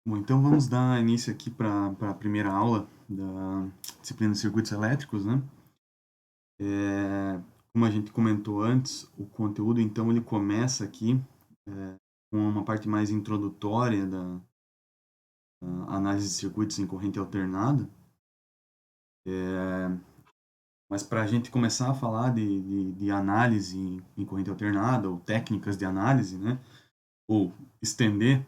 Bom, então vamos dar início aqui para a primeira aula da disciplina de circuitos elétricos, né? Como a gente comentou antes, o conteúdo então ele começa aqui com uma parte mais introdutória da análise de circuitos em corrente alternada, mas para a gente começar a falar de análise em corrente alternada ou técnicas de análise, né? Ou estender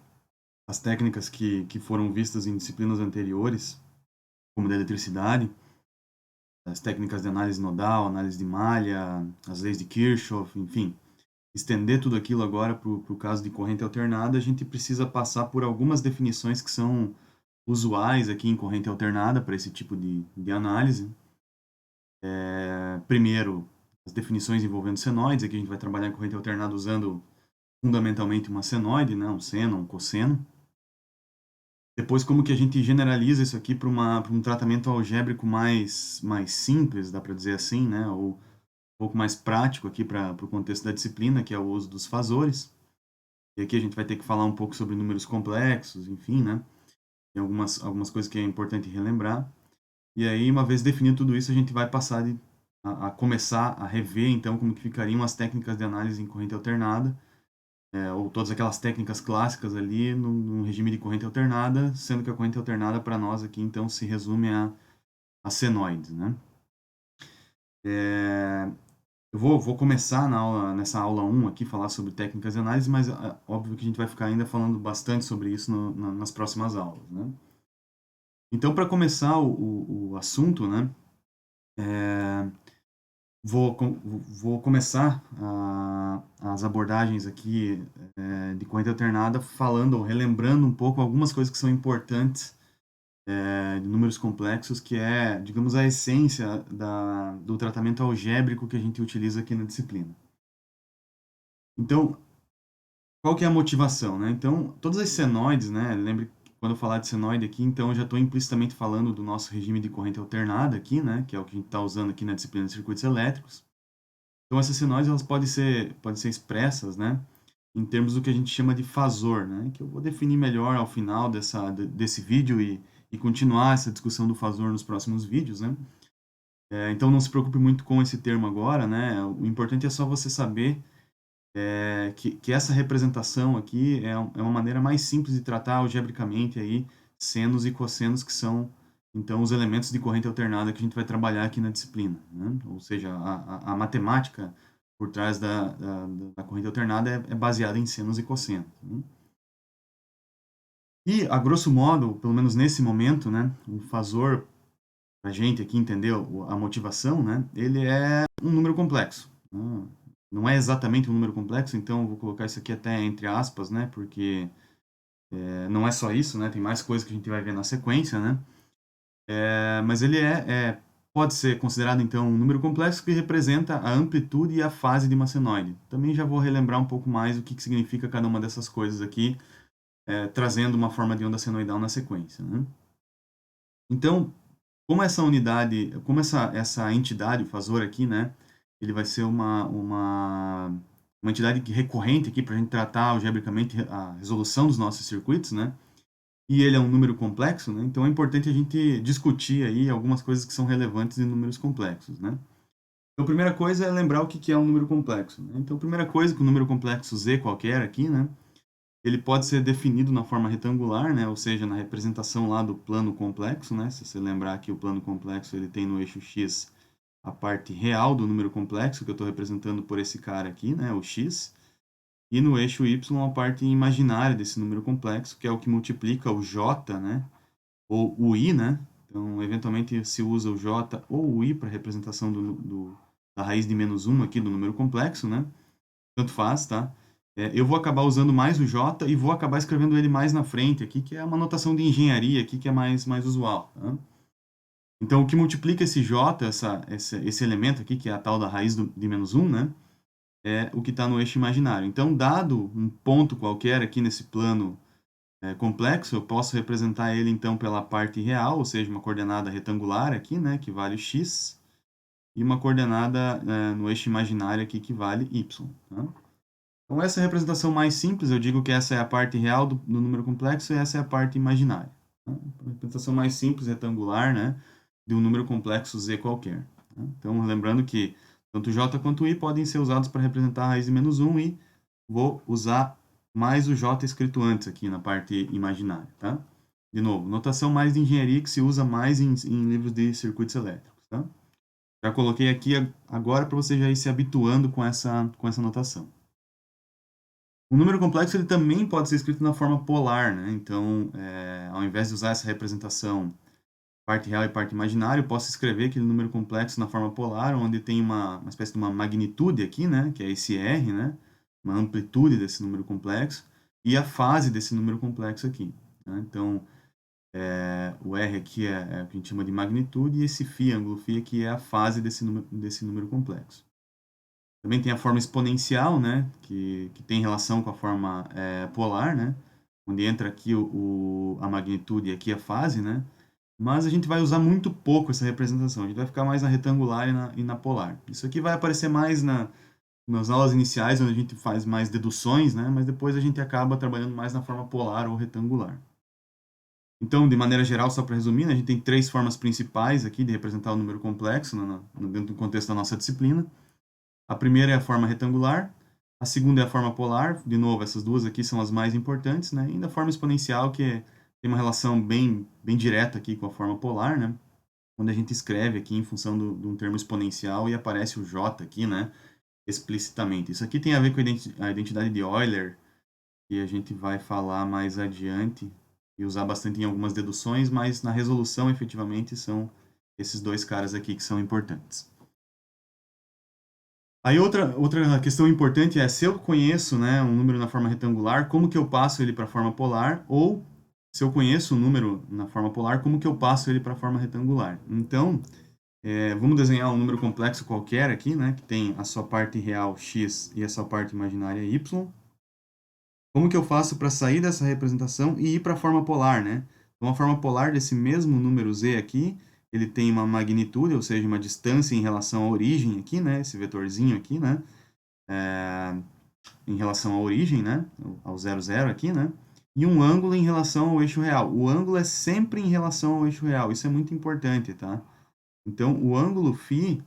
as técnicas que foram vistas em disciplinas anteriores, como da eletricidade, as técnicas de análise nodal, análise de malha, as leis de Kirchhoff, enfim, estender tudo aquilo agora para o caso de corrente alternada, a gente precisa passar por algumas definições que são usuais aqui em corrente alternada para esse tipo de análise. Primeiro, as definições envolvendo senoides, aqui a gente vai trabalhar em corrente alternada usando fundamentalmente uma senoide, né, um seno, um cosseno. Depois, como que a gente generaliza isso aqui para um tratamento algébrico mais simples, dá para dizer assim, né, ou pouco mais prático aqui para o contexto da disciplina, que é o uso dos fasores. E aqui a gente vai ter que falar um pouco sobre números complexos, enfim, né? Tem algumas coisas que é importante relembrar. E aí, uma vez definido tudo isso, a gente vai passar a começar a rever, então, como que ficariam as técnicas de análise em corrente alternada, ou todas aquelas técnicas clássicas ali no regime de corrente alternada, sendo que a corrente alternada para nós aqui, então, se resume a senoides, né? É, eu vou começar nessa aula um aqui, falar sobre técnicas de análise, mas óbvio que a gente vai ficar ainda falando bastante sobre isso nas próximas aulas, né? Então, para começar o assunto, né, é, vou começar as abordagens aqui de corrente alternada falando ou relembrando um pouco algumas coisas que são importantes de números complexos, que é, digamos, a essência do tratamento algébrico que a gente utiliza aqui na disciplina. Então, qual que é a motivação, né? Então, todas as senoides, né? Lembre que quando eu falar de senoide aqui, então eu já estou implicitamente falando do nosso regime de corrente alternada aqui, né? Que é o que a gente está usando aqui na disciplina de circuitos elétricos. Então, essas senoides, elas podem ser expressas, né? Em termos do que a gente chama de fasor, né? Que eu vou definir melhor ao final desse vídeo e continuar essa discussão do fasor nos próximos vídeos, né? Então, não se preocupe muito com esse termo agora, né? O importante é só você saber que essa representação aqui é uma maneira mais simples de tratar algebricamente aí senos e cossenos, que são, então, os elementos de corrente alternada que a gente vai trabalhar aqui na disciplina, né? Ou seja, a matemática por trás da corrente alternada é baseada em senos e cossenos, né? E, a grosso modo, pelo menos nesse momento, né, o fasor, para a gente aqui entender a motivação, né, ele é um número complexo, né? Não é exatamente um número complexo, então eu vou colocar isso aqui até entre aspas, né, porque não é só isso, né, tem mais coisas que a gente vai ver na sequência, né, mas ele pode ser considerado então um número complexo que representa a amplitude e a fase de uma senoide. Também já vou relembrar um pouco mais o que significa cada uma dessas coisas aqui, trazendo uma forma de onda senoidal na sequência, né. Então, como essa entidade, o fasor aqui, né, ele vai ser uma entidade recorrente aqui para a gente tratar algebricamente a resolução dos nossos circuitos, né, e ele é um número complexo, né, então é importante a gente discutir aí algumas coisas que são relevantes em números complexos, né. Então, a primeira coisa é lembrar o que é um número complexo, né. Então, a primeira coisa que o número complexo Z qualquer aqui, né, ele pode ser definido na forma retangular, né, ou seja, na representação lá do plano complexo, né, se você lembrar que o plano complexo ele tem no eixo x a parte real do número complexo, que eu estou representando por esse cara aqui, né, o x, e no eixo y a parte imaginária desse número complexo, que é o que multiplica o j, né, ou o i, né, então eventualmente se usa o j ou o i para representação da raiz de menos 1 aqui do número complexo, né, tanto faz, tá? Eu vou acabar usando mais o J e vou acabar escrevendo ele mais na frente aqui, que é uma notação de engenharia aqui que é mais usual, tá? Então, o que multiplica esse J, esse elemento aqui, que é a tal da raiz de menos 1, né? É o que está no eixo imaginário. Então, dado um ponto qualquer aqui nesse plano complexo, eu posso representar ele, então, pela parte real, ou seja, uma coordenada retangular aqui, né? Que vale x, e uma coordenada no eixo imaginário aqui que vale y, tá? Então, essa é a representação mais simples, eu digo que essa é a parte real do número complexo e essa é a parte imaginária. Tá? A representação mais simples, retangular, né, de um número complexo z qualquer. Tá? Então, lembrando que tanto j quanto i podem ser usados para representar a raiz de menos 1 e vou usar mais o j escrito antes aqui na parte imaginária. Tá? De novo, notação mais de engenharia que se usa mais em livros de circuitos elétricos. Tá? Já coloquei aqui agora para você já ir se habituando com essa notação. O número complexo ele também pode ser escrito na forma polar, né? Então, ao invés de usar essa representação parte real e parte imaginária, eu posso escrever aquele número complexo na forma polar, onde tem uma espécie de uma magnitude aqui, né? Que é esse R, né? Uma amplitude desse número complexo e a fase desse número complexo aqui. Né? Então, o R aqui é o que a gente chama de magnitude e esse φ, ângulo φ, aqui é a fase desse número complexo. Também tem a forma exponencial, né, que tem relação com a forma polar, né, onde entra aqui a magnitude e aqui a fase, né, mas a gente vai usar muito pouco essa representação, a gente vai ficar mais na retangular e na polar. Isso aqui vai aparecer mais nas aulas iniciais, onde a gente faz mais deduções, né, mas depois a gente acaba trabalhando mais na forma polar ou retangular. Então, de maneira geral, só para resumir, né, a gente tem três formas principais aqui de representar o número complexo dentro do contexto da nossa disciplina. A primeira é a forma retangular, a segunda é a forma polar, de novo, essas duas aqui são as mais importantes, né? E ainda a forma exponencial, que tem uma relação bem direta aqui com a forma polar, né? Quando a gente escreve aqui em função de um termo exponencial e aparece o j aqui, né? Explicitamente. Isso aqui tem a ver com a identidade de Euler, que a gente vai falar mais adiante e usar bastante em algumas deduções, mas na resolução, efetivamente, são esses dois caras aqui que são importantes. Aí outra questão importante é, se eu conheço, né, um número na forma retangular, como que eu passo ele para a forma polar? Ou, se eu conheço um número na forma polar, como que eu passo ele para a forma retangular? Então, vamos desenhar um número complexo qualquer aqui, né, que tem a sua parte real x e a sua parte imaginária y. Como que eu faço para sair dessa representação e ir para a forma polar, né? Então, a forma polar desse mesmo número z aqui, ele tem uma magnitude, ou seja, uma distância em relação à origem aqui, né? Esse vetorzinho aqui, né? Em relação à origem, né? Ao 0, aqui, né? E um ângulo em relação ao eixo real. O ângulo é sempre em relação ao eixo real. Isso é muito importante, tá? Então, o ângulo φ,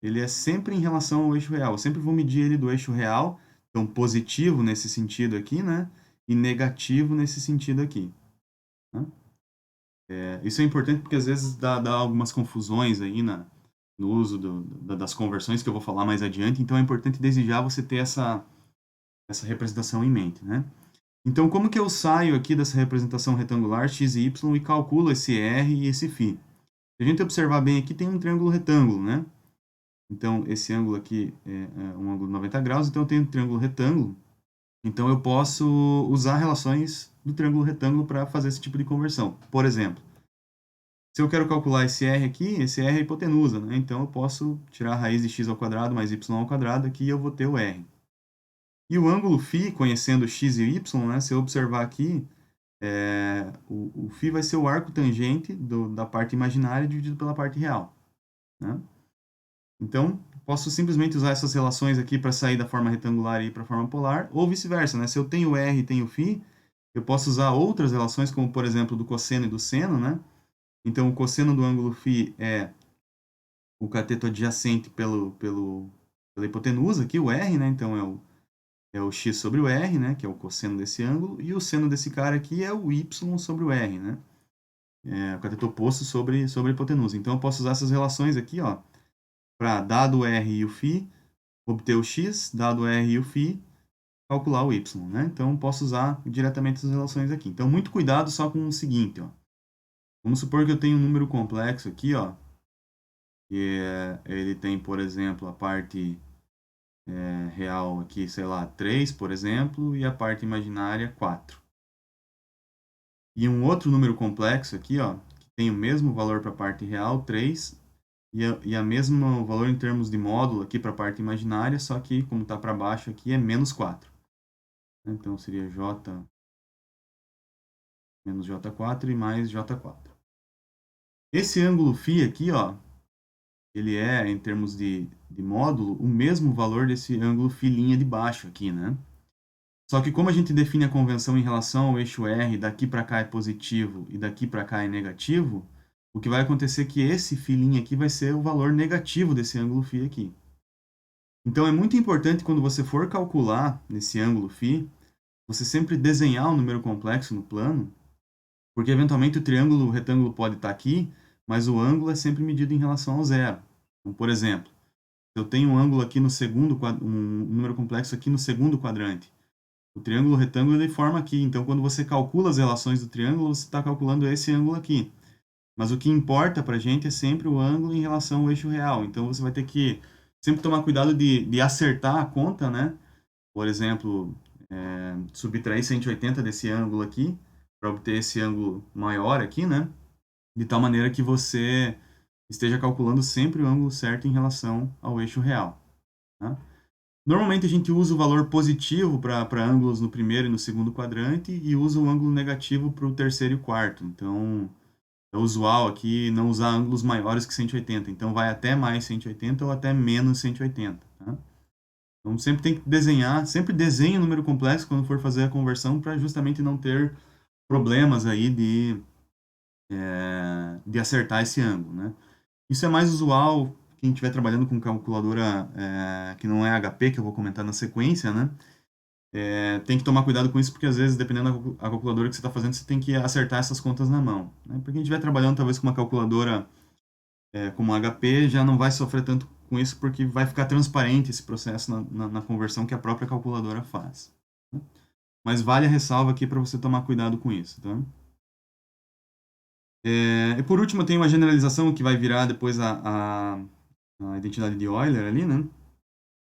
ele é sempre em relação ao eixo real. Eu sempre vou medir ele do eixo real, então positivo nesse sentido aqui, né? E negativo nesse sentido aqui. Né? Isso é importante porque às vezes dá algumas confusões aí no uso das conversões que eu vou falar mais adiante, então é importante desde já você ter essa representação em mente, né? Então, como que eu saio aqui dessa representação retangular x e y e calculo esse r e esse φ? Se a gente observar bem aqui, tem um triângulo retângulo, né? Então, esse ângulo aqui é um ângulo de 90 graus, então eu tenho um triângulo retângulo. Então, eu posso usar relações do triângulo retângulo para fazer esse tipo de conversão. Por exemplo, se eu quero calcular esse r aqui, esse r é a hipotenusa, né? Então, eu posso tirar a raiz de x ao quadrado mais y ao quadrado, aqui eu vou ter o r. E o ângulo φ, conhecendo x e y, né? Se eu observar aqui, o φ vai ser o arco tangente da parte imaginária dividido pela parte real, né? Então, posso simplesmente usar essas relações aqui para sair da forma retangular e ir para a forma polar, ou vice-versa, né? Se eu tenho r e tenho φ, eu posso usar outras relações, como por exemplo do cosseno e do seno, né? Então, o cosseno do ângulo φ é o cateto adjacente pela hipotenusa, aqui o r, né? Então, é o x sobre o r, né? Que é o cosseno desse ângulo, e o seno desse cara aqui é o y sobre o r, né? O cateto oposto sobre a hipotenusa. Então, eu posso usar essas relações aqui, ó, para, dado o r e o φ, obter o x, dado o r e o φ, calcular o y, né? Então, posso usar diretamente essas relações aqui. Então, muito cuidado só com o seguinte, ó. Vamos supor que eu tenho um número complexo aqui, ó, que ele tem, por exemplo, a parte real aqui, sei lá, 3, por exemplo, e a parte imaginária 4. E um outro número complexo aqui, ó, que tem o mesmo valor para a parte real, 3, e a mesmo valor em termos de módulo aqui para a parte imaginária, só que, como está para baixo aqui, é menos 4. Então, seria J menos J4 e mais J4. Esse ângulo φ aqui, ó, ele é, em termos de módulo, o mesmo valor desse ângulo filinha de baixo aqui, né? Só que como a gente define a convenção em relação ao eixo R, daqui para cá é positivo e daqui para cá é negativo, o que vai acontecer é que esse filinho aqui vai ser o valor negativo desse ângulo φ aqui. Então é muito importante quando você for calcular nesse ângulo φ, você sempre desenhar um número complexo no plano, porque eventualmente o triângulo, o retângulo pode estar aqui, mas o ângulo é sempre medido em relação ao zero. Então, por exemplo, eu tenho um ângulo aqui no segundo, um número complexo aqui no segundo quadrante. O triângulo retângulo ele forma aqui, então quando você calcula as relações do triângulo, você está calculando esse ângulo aqui. Mas o que importa para a gente é sempre o ângulo em relação ao eixo real. Então você vai ter que sempre tomar cuidado de acertar a conta, né? Por exemplo, subtrair 180 desse ângulo aqui, para obter esse ângulo maior aqui, né? De tal maneira que você esteja calculando sempre o ângulo certo em relação ao eixo real. Tá? Normalmente a gente usa o valor positivo para ângulos no primeiro e no segundo quadrante e usa o ângulo negativo para o terceiro e quarto. Então, é usual aqui não usar ângulos maiores que 180. Então, vai até mais 180 ou até menos 180. Tá? Então, sempre tem que desenhar, sempre desenhe o número complexo quando for fazer a conversão para justamente não ter problemas aí de acertar esse ângulo, né? Isso é mais usual quem estiver trabalhando com calculadora que não é HP, que eu vou comentar na sequência, né? Tem que tomar cuidado com isso, porque às vezes, dependendo da calculadora que você está fazendo, você tem que acertar essas contas na mão. Né? Para quem estiver trabalhando talvez com uma calculadora como HP, já não vai sofrer tanto com isso, porque vai ficar transparente esse processo na conversão que a própria calculadora faz. Né? Mas vale a ressalva aqui para você tomar cuidado com isso. Tá? E por último, tem uma generalização que vai virar depois a identidade de Euler ali, né?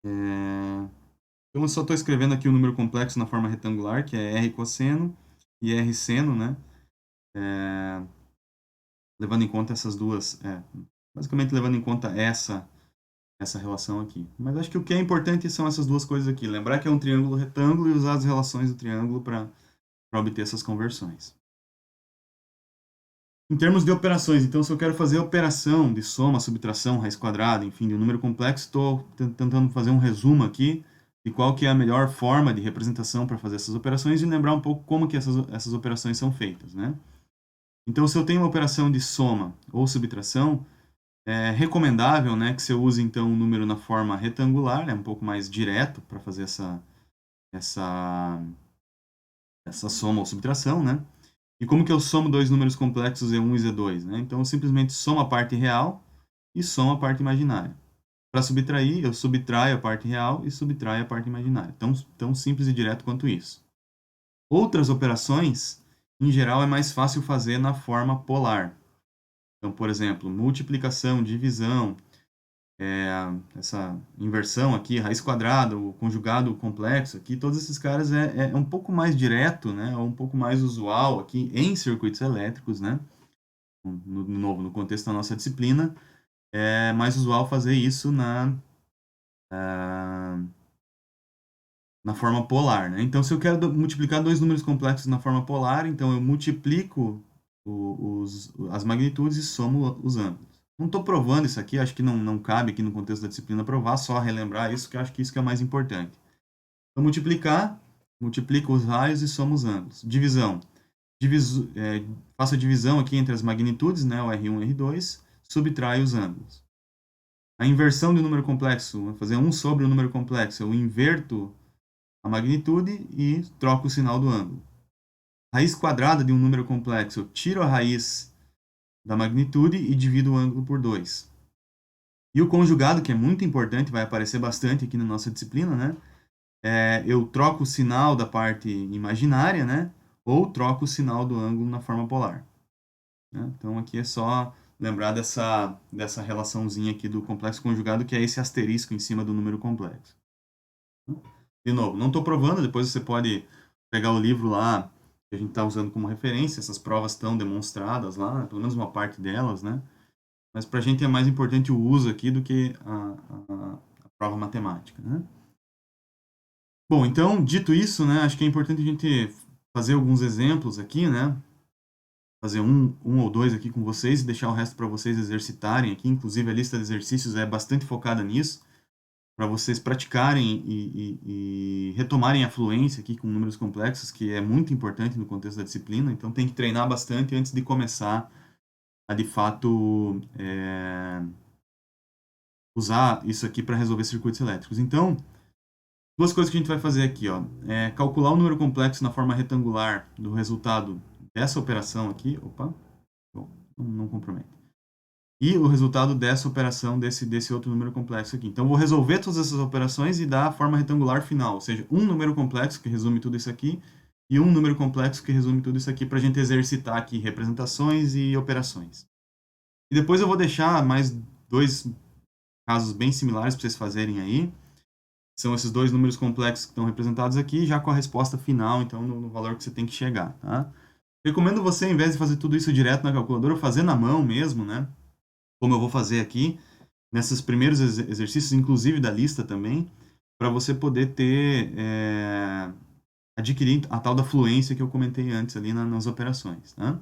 Então eu só estou escrevendo aqui o número complexo na forma retangular, que é R cosseno e R seno, né? Levando em conta essas duas, basicamente levando em conta essa relação aqui. Mas acho que o que é importante são essas duas coisas aqui. Lembrar que é um triângulo retângulo e usar as relações do triângulo para obter essas conversões. Em termos de operações, então, se eu quero fazer a operação de soma, subtração, raiz quadrada, enfim, de um número complexo, estou tentando fazer um resumo aqui de qual que é a melhor forma de representação para fazer essas operações e lembrar um pouco como que essas operações são feitas, né? Então, se eu tenho uma operação de soma ou subtração, é recomendável, né, que você use então um número na forma retangular, é um pouco mais direto para fazer essa soma ou subtração, né? E como que eu somo dois números complexos E1 e Z2, né? Então eu simplesmente somo a parte real e somo a parte imaginária. Para subtrair, eu subtraio a parte real e subtraio a parte imaginária. Tão simples e direto quanto isso. Outras operações, em geral, é mais fácil fazer na forma polar. Então, por exemplo, multiplicação, divisão, essa inversão aqui, raiz quadrada, o conjugado complexo aqui, todos esses caras é um pouco mais direto, né? Ou um pouco mais usual aqui em circuitos elétricos, né? No contexto da nossa disciplina, é mais usual fazer isso na forma polar, né? Então, se eu quero multiplicar dois números complexos na forma polar, então eu multiplico as magnitudes e somo os ângulos. Não estou provando isso aqui, acho que não cabe aqui no contexto da disciplina provar, só relembrar isso, que eu acho que isso que é mais importante. Então, multiplico os raios e somo os ângulos. Divisão. Faço a divisão aqui entre as magnitudes, né, o R1 e R2, subtraio os ângulos. A inversão do número complexo, vou fazer 1 sobre o número complexo, eu inverto a magnitude e troco o sinal do ângulo. Raiz quadrada de um número complexo, eu tiro a raiz da magnitude e divido o ângulo por 2. E o conjugado, que é muito importante, vai aparecer bastante aqui na nossa disciplina, né? Eu troco o sinal da parte imaginária, né? Ou troco o sinal do ângulo na forma polar. Né? Então aqui é só lembrar dessa relaçãozinha aqui do complexo conjugado, que é esse asterisco em cima do número complexo. De novo, não estou provando, depois você pode pegar o livro lá que a gente está usando como referência, essas provas estão demonstradas lá, pelo menos uma parte delas, né? Mas para a gente é mais importante o uso aqui do que a prova matemática, né? Bom, então, dito isso, né, acho que é importante a gente fazer alguns exemplos aqui, né? fazer um ou dois aqui com vocês e deixar o resto para vocês exercitarem aqui. Inclusive, a lista de exercícios é bastante focada nisso, para vocês praticarem e retomarem a fluência aqui com números complexos, que é muito importante no contexto da disciplina. Então, tem que treinar bastante antes de começar a, de fato, usar isso aqui para resolver circuitos elétricos. Então, duas coisas que a gente vai fazer aqui, ó, calcular o número complexo na forma retangular do resultado dessa operação aqui. Opa, bom, não compromete. E o resultado dessa operação, desse outro número complexo aqui. Então, eu vou resolver todas essas operações e dar a forma retangular final, ou seja, um número complexo que resume tudo isso aqui e um número complexo que resume tudo isso aqui para a gente exercitar aqui representações e operações. E depois eu vou deixar mais dois casos bem similares para vocês fazerem aí. São esses dois números complexos que estão representados aqui, já com a resposta final, então, no valor que você tem que chegar, tá? Recomendo você, ao invés de fazer tudo isso direto na calculadora, fazer na mão mesmo, né? Como eu vou fazer aqui, nesses primeiros exercícios, inclusive da lista também, para você poder adquirir a tal da fluência que eu comentei antes ali nas operações, tá?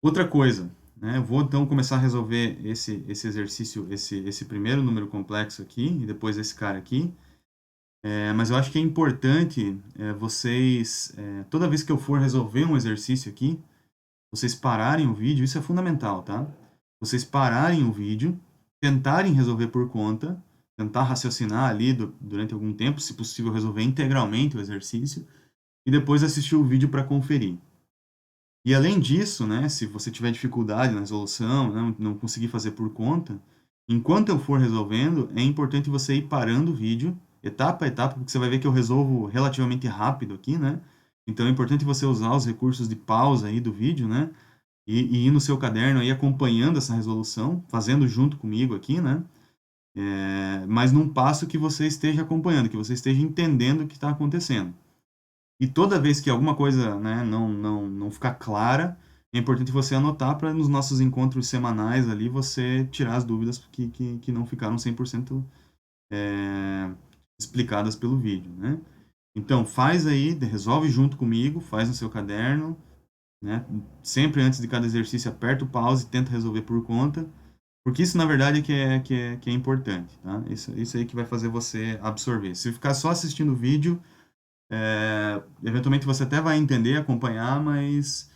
Outra coisa, né? Eu vou então começar a resolver esse exercício, esse primeiro número complexo aqui, e depois esse cara aqui. Mas eu acho que é importante vocês, toda vez que eu for resolver um exercício aqui, vocês pararem o vídeo, isso é fundamental, tá? Vocês pararem o vídeo, tentarem resolver por conta, tentar raciocinar ali durante algum tempo, se possível resolver integralmente o exercício, e depois assistir o vídeo para conferir. E além disso, né, se você tiver dificuldade na resolução, não conseguir fazer por conta, enquanto eu for resolvendo, é importante você ir parando o vídeo, etapa a etapa, porque você vai ver que eu resolvo relativamente rápido aqui, né? Então é importante você usar os recursos de pausa aí do vídeo, né? E ir no seu caderno aí acompanhando essa resolução, fazendo junto comigo aqui, né? Mas num passo que você esteja acompanhando, que você esteja entendendo o que está acontecendo. E toda vez que alguma coisa, né, não ficar clara, é importante você anotar para nos nossos encontros semanais ali você tirar as dúvidas que não ficaram 100% explicadas pelo vídeo, né? Então, faz aí, resolve junto comigo, faz no seu caderno, né? Sempre antes de cada exercício, aperta o pause e tenta resolver por conta, porque isso, na verdade, que é importante, tá? Isso aí que vai fazer você absorver. Se ficar só assistindo o vídeo, eventualmente você até vai entender, acompanhar, mas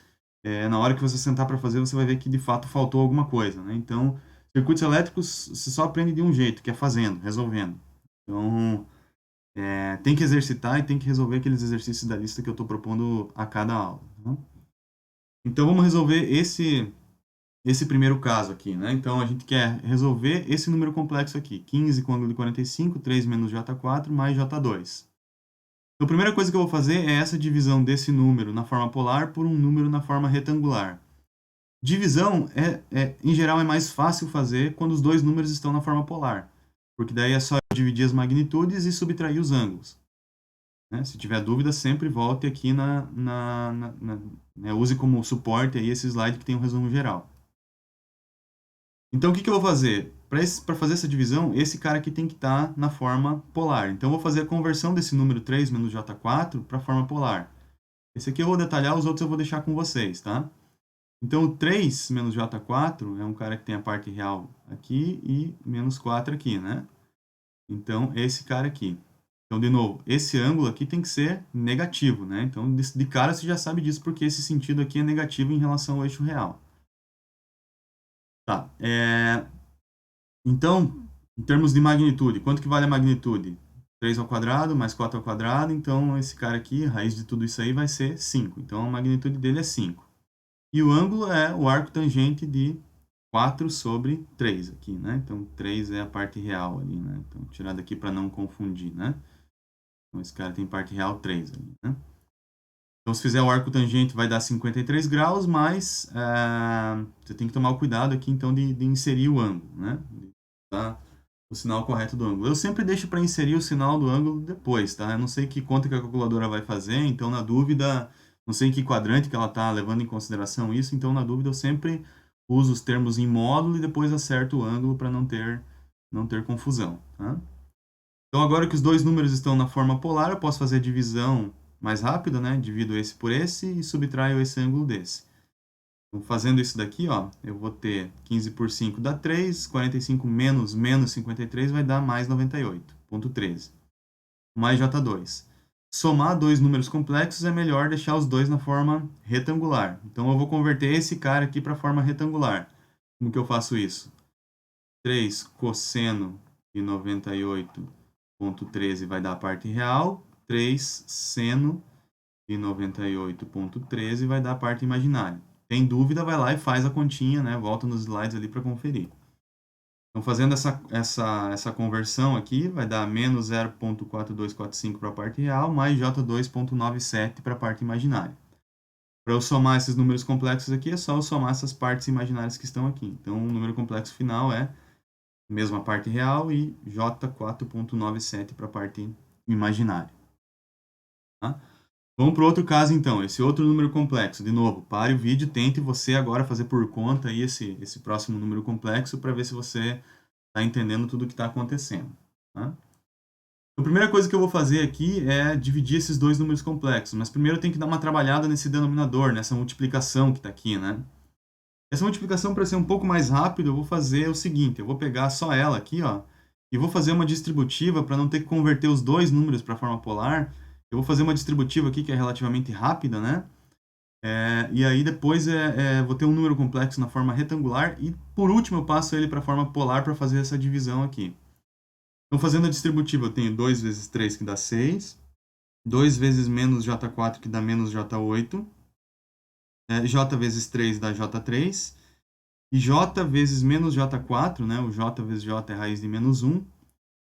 na hora que você sentar para fazer, você vai ver que de fato faltou alguma coisa, né? Então, circuitos elétricos você só aprende de um jeito, que é fazendo, resolvendo. Então, tem que exercitar e tem que resolver aqueles exercícios da lista que eu estou propondo a cada aula, né? Então, vamos resolver esse primeiro caso aqui, né? Então, a gente quer resolver esse número complexo aqui, 15 com ângulo de 45, 3 menos J4 mais J2. Então, a primeira coisa que eu vou fazer é essa divisão desse número na forma polar por um número na forma retangular. Divisão, em geral, é mais fácil fazer quando os dois números estão na forma polar, porque daí é só dividir as magnitudes e subtrair os ângulos, né? Se tiver dúvida, sempre volte aqui né, use como suporte aí esse slide que tem um resumo geral. Então, o que eu vou fazer? Para fazer essa divisão, esse cara aqui tem que estar na forma polar. Então, eu vou fazer a conversão desse número 3 menos J4 para a forma polar. Esse aqui eu vou detalhar, os outros eu vou deixar com vocês, tá? Então, o 3 menos J4 é um cara que tem a parte real aqui e menos 4 aqui, né? Então, esse cara aqui. Então, de novo, esse ângulo aqui tem que ser negativo, né? Então, de cara você já sabe disso, porque esse sentido aqui é negativo em relação ao eixo real. Tá, então, em termos de magnitude, quanto que vale a magnitude? 3 ao quadrado mais 4 ao quadrado, então esse cara aqui, a raiz de tudo isso aí vai ser 5. Então, a magnitude dele é 5. E o ângulo é o arco tangente de 4 sobre 3 aqui, né? Então, 3 é a parte real ali, né? Então, tirar daqui para não confundir, né? Então, esse cara tem parte real 3 ali, né? Então, se fizer o arco tangente, vai dar 53 graus, mas você tem que tomar o cuidado aqui, então, de inserir o ângulo, né? Tá? O sinal correto do ângulo. Eu sempre deixo para inserir o sinal do ângulo depois, tá? Eu não sei que conta que a calculadora vai fazer, então, na dúvida, não sei em que quadrante que ela está levando em consideração isso, então, na dúvida, eu sempre uso os termos em módulo e depois acerto o ângulo para não ter confusão, tá? Então, agora que os dois números estão na forma polar, eu posso fazer a divisão mais rápida, né? Divido esse por esse e subtraio esse ângulo desse. Então, fazendo isso daqui, ó, eu vou ter 15 por 5 dá 3, 45 menos 53 vai dar mais 98,13. Mais J2. Somar dois números complexos é melhor deixar os dois na forma retangular. Então, eu vou converter esse cara aqui para a forma retangular. Como que eu faço isso? 3 cosseno de 98,13 vai dar a parte real. 3 seno de 98,13 vai dar a parte imaginária. Tem dúvida, vai lá e faz a continha, né? Volta nos slides ali para conferir. Então, fazendo essa conversão aqui, vai dar menos 0,4245 para a parte real, mais J2,97 para a parte imaginária. Para eu somar esses números complexos aqui, é só eu somar essas partes imaginárias que estão aqui. Então, o número complexo final é a mesma parte real e J4,97 para a parte imaginária. Tá? Vamos para o outro caso, então. Esse outro número complexo. De novo, pare o vídeo, tente você agora fazer por conta aí esse próximo número complexo para ver se você está entendendo tudo o que está acontecendo. Tá? A primeira coisa que eu vou fazer aqui é dividir esses dois números complexos, mas primeiro eu tenho que dar uma trabalhada nesse denominador, nessa multiplicação que está aqui, né? Essa multiplicação, para ser um pouco mais rápido, eu vou fazer o seguinte, eu vou pegar só ela aqui, ó, e vou fazer uma distributiva para não ter que converter os dois números para a forma polar. Eu vou fazer uma distributiva aqui que é relativamente rápida, né? E aí depois vou ter um número complexo na forma retangular e por último eu passo ele para a forma polar para fazer essa divisão aqui. Então fazendo a distributiva eu tenho 2 vezes 3 que dá 6, 2 vezes menos J4 que dá menos J8, J vezes 3 dá J3, e J vezes menos J4, né? O J vezes J é raiz de menos 1,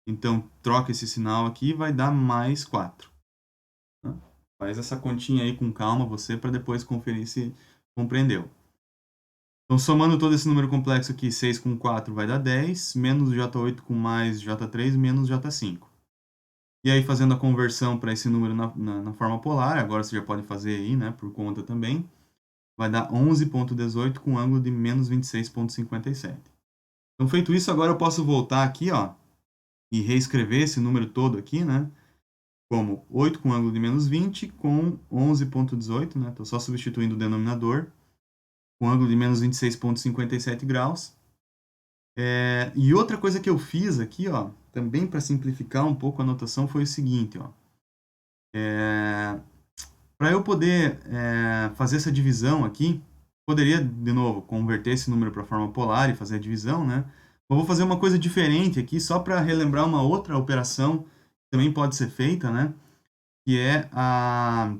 então troca esse sinal aqui e vai dar mais 4. Tá? Faz essa continha aí com calma você para depois conferir se compreendeu. Então, somando todo esse número complexo aqui, 6 com 4 vai dar 10, menos J8 com mais J3, menos J5. E aí, fazendo a conversão para esse número na forma polar, agora você já pode fazer aí, né, por conta também, vai dar 11,18 com ângulo de menos 26,57. Então, feito isso, agora eu posso voltar aqui, ó, e reescrever esse número todo aqui, né, como 8 com ângulo de menos 20 com 11,18, né, estou só substituindo o denominador, com ângulo de menos 26,57 graus. E outra coisa que eu fiz aqui, ó, também para simplificar um pouco a notação, foi o seguinte, ó. Para eu poder fazer essa divisão aqui, poderia, de novo, converter esse número para a forma polar e fazer a divisão, né? Eu vou fazer uma coisa diferente aqui, só para relembrar uma outra operação que também pode ser feita, né? Que é a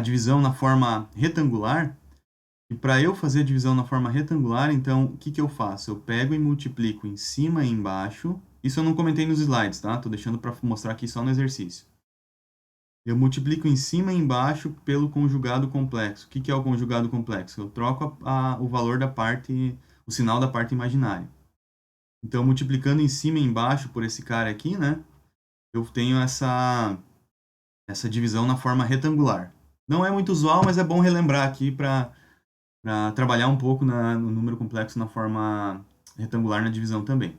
divisão na forma retangular. E para eu fazer a divisão na forma retangular, então, o que que eu faço? Eu pego e multiplico em cima e embaixo. Isso eu não comentei nos slides, tá? Tô deixando para mostrar aqui só no exercício. Eu multiplico em cima e embaixo pelo conjugado complexo. O que que é o conjugado complexo? Eu troco o valor da parte, o sinal da parte imaginária. Então, multiplicando em cima e embaixo por esse cara aqui, né? Eu tenho essa divisão na forma retangular. Não é muito usual, mas é bom relembrar aqui para trabalhar um pouco no número complexo na forma retangular na divisão também.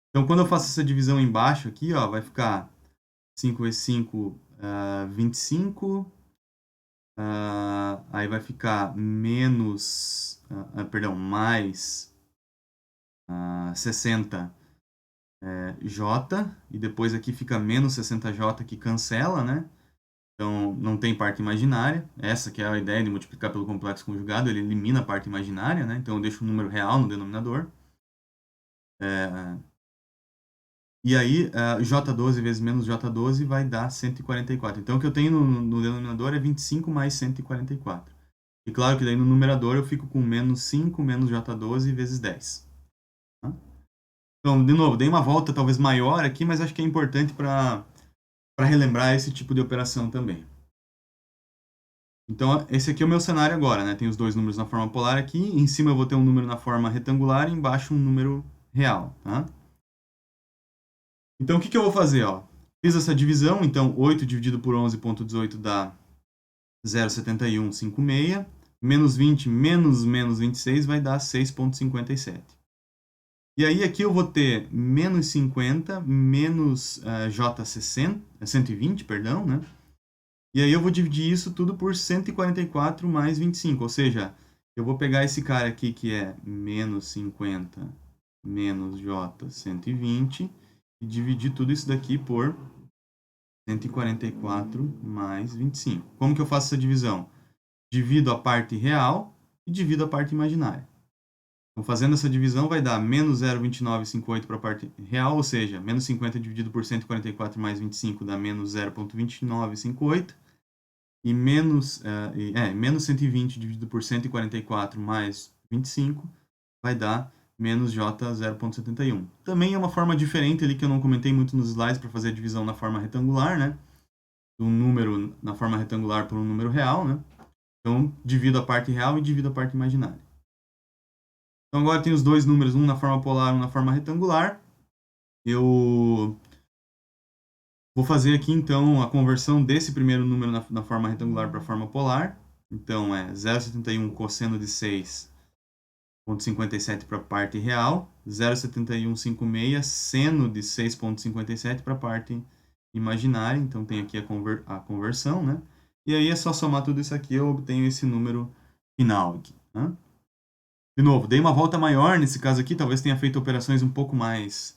Então, quando eu faço essa divisão embaixo aqui, ó, vai ficar 5 vezes 5, 25. Aí vai ficar menos, mais 60 J. E depois aqui fica menos 60J que cancela, né? Então, não tem parte imaginária. Essa que é a ideia de multiplicar pelo complexo conjugado, ele elimina a parte imaginária, né? Então, eu deixo um número real no denominador. E aí, J12 vezes menos J12 vai dar 144. Então, o que eu tenho no denominador é 25 mais 144. E claro que daí no numerador eu fico com menos 5 menos J12 vezes 10. Tá? Então, de novo, dei uma volta talvez maior aqui, mas acho que é importante para relembrar esse tipo de operação também. Então, esse aqui é o meu cenário agora, né? Tem os dois números na forma polar aqui, em cima eu vou ter um número na forma retangular e embaixo um número real, tá? Então, o que que eu vou fazer, ó? Fiz essa divisão, então 8 dividido por 11,18 dá 0,7156, menos 20 menos 26 vai dar 6,57. E aí aqui eu vou ter menos 50 menos J60, 120, perdão, né? E aí eu vou dividir isso tudo por 144 mais 25, ou seja, Eu vou pegar esse cara aqui que é menos 50 menos J 120 e dividir tudo isso daqui por 144 mais 25. Como que eu faço essa divisão? Divido a parte real e divido a parte imaginária. Então, fazendo essa divisão, vai dar menos 0,2958 para a parte real, ou seja, menos 50 dividido por 144 mais 25 dá menos 0,2958. E menos 120 dividido por 144 mais 25 vai dar menos J 0,71. Também é uma forma diferente ali que eu não comentei muito nos slides para fazer a divisão na forma retangular, né? Um número na forma retangular por um número real, né? Então, divido a parte real e divido a parte imaginária. Então, agora tem os dois números, um na forma polar e um na forma retangular. Eu vou fazer aqui, então, a conversão desse primeiro número na forma retangular para a forma polar. Então, é 0,71 cosseno de 6,57 para a parte real, 0,7156 seno de 6,57 para a parte imaginária. Então, tem aqui a conversão, né? E aí é só somar tudo isso aqui, eu obtenho esse número final aqui, né? De novo, dei uma volta maior nesse caso aqui, talvez tenha feito operações um pouco mais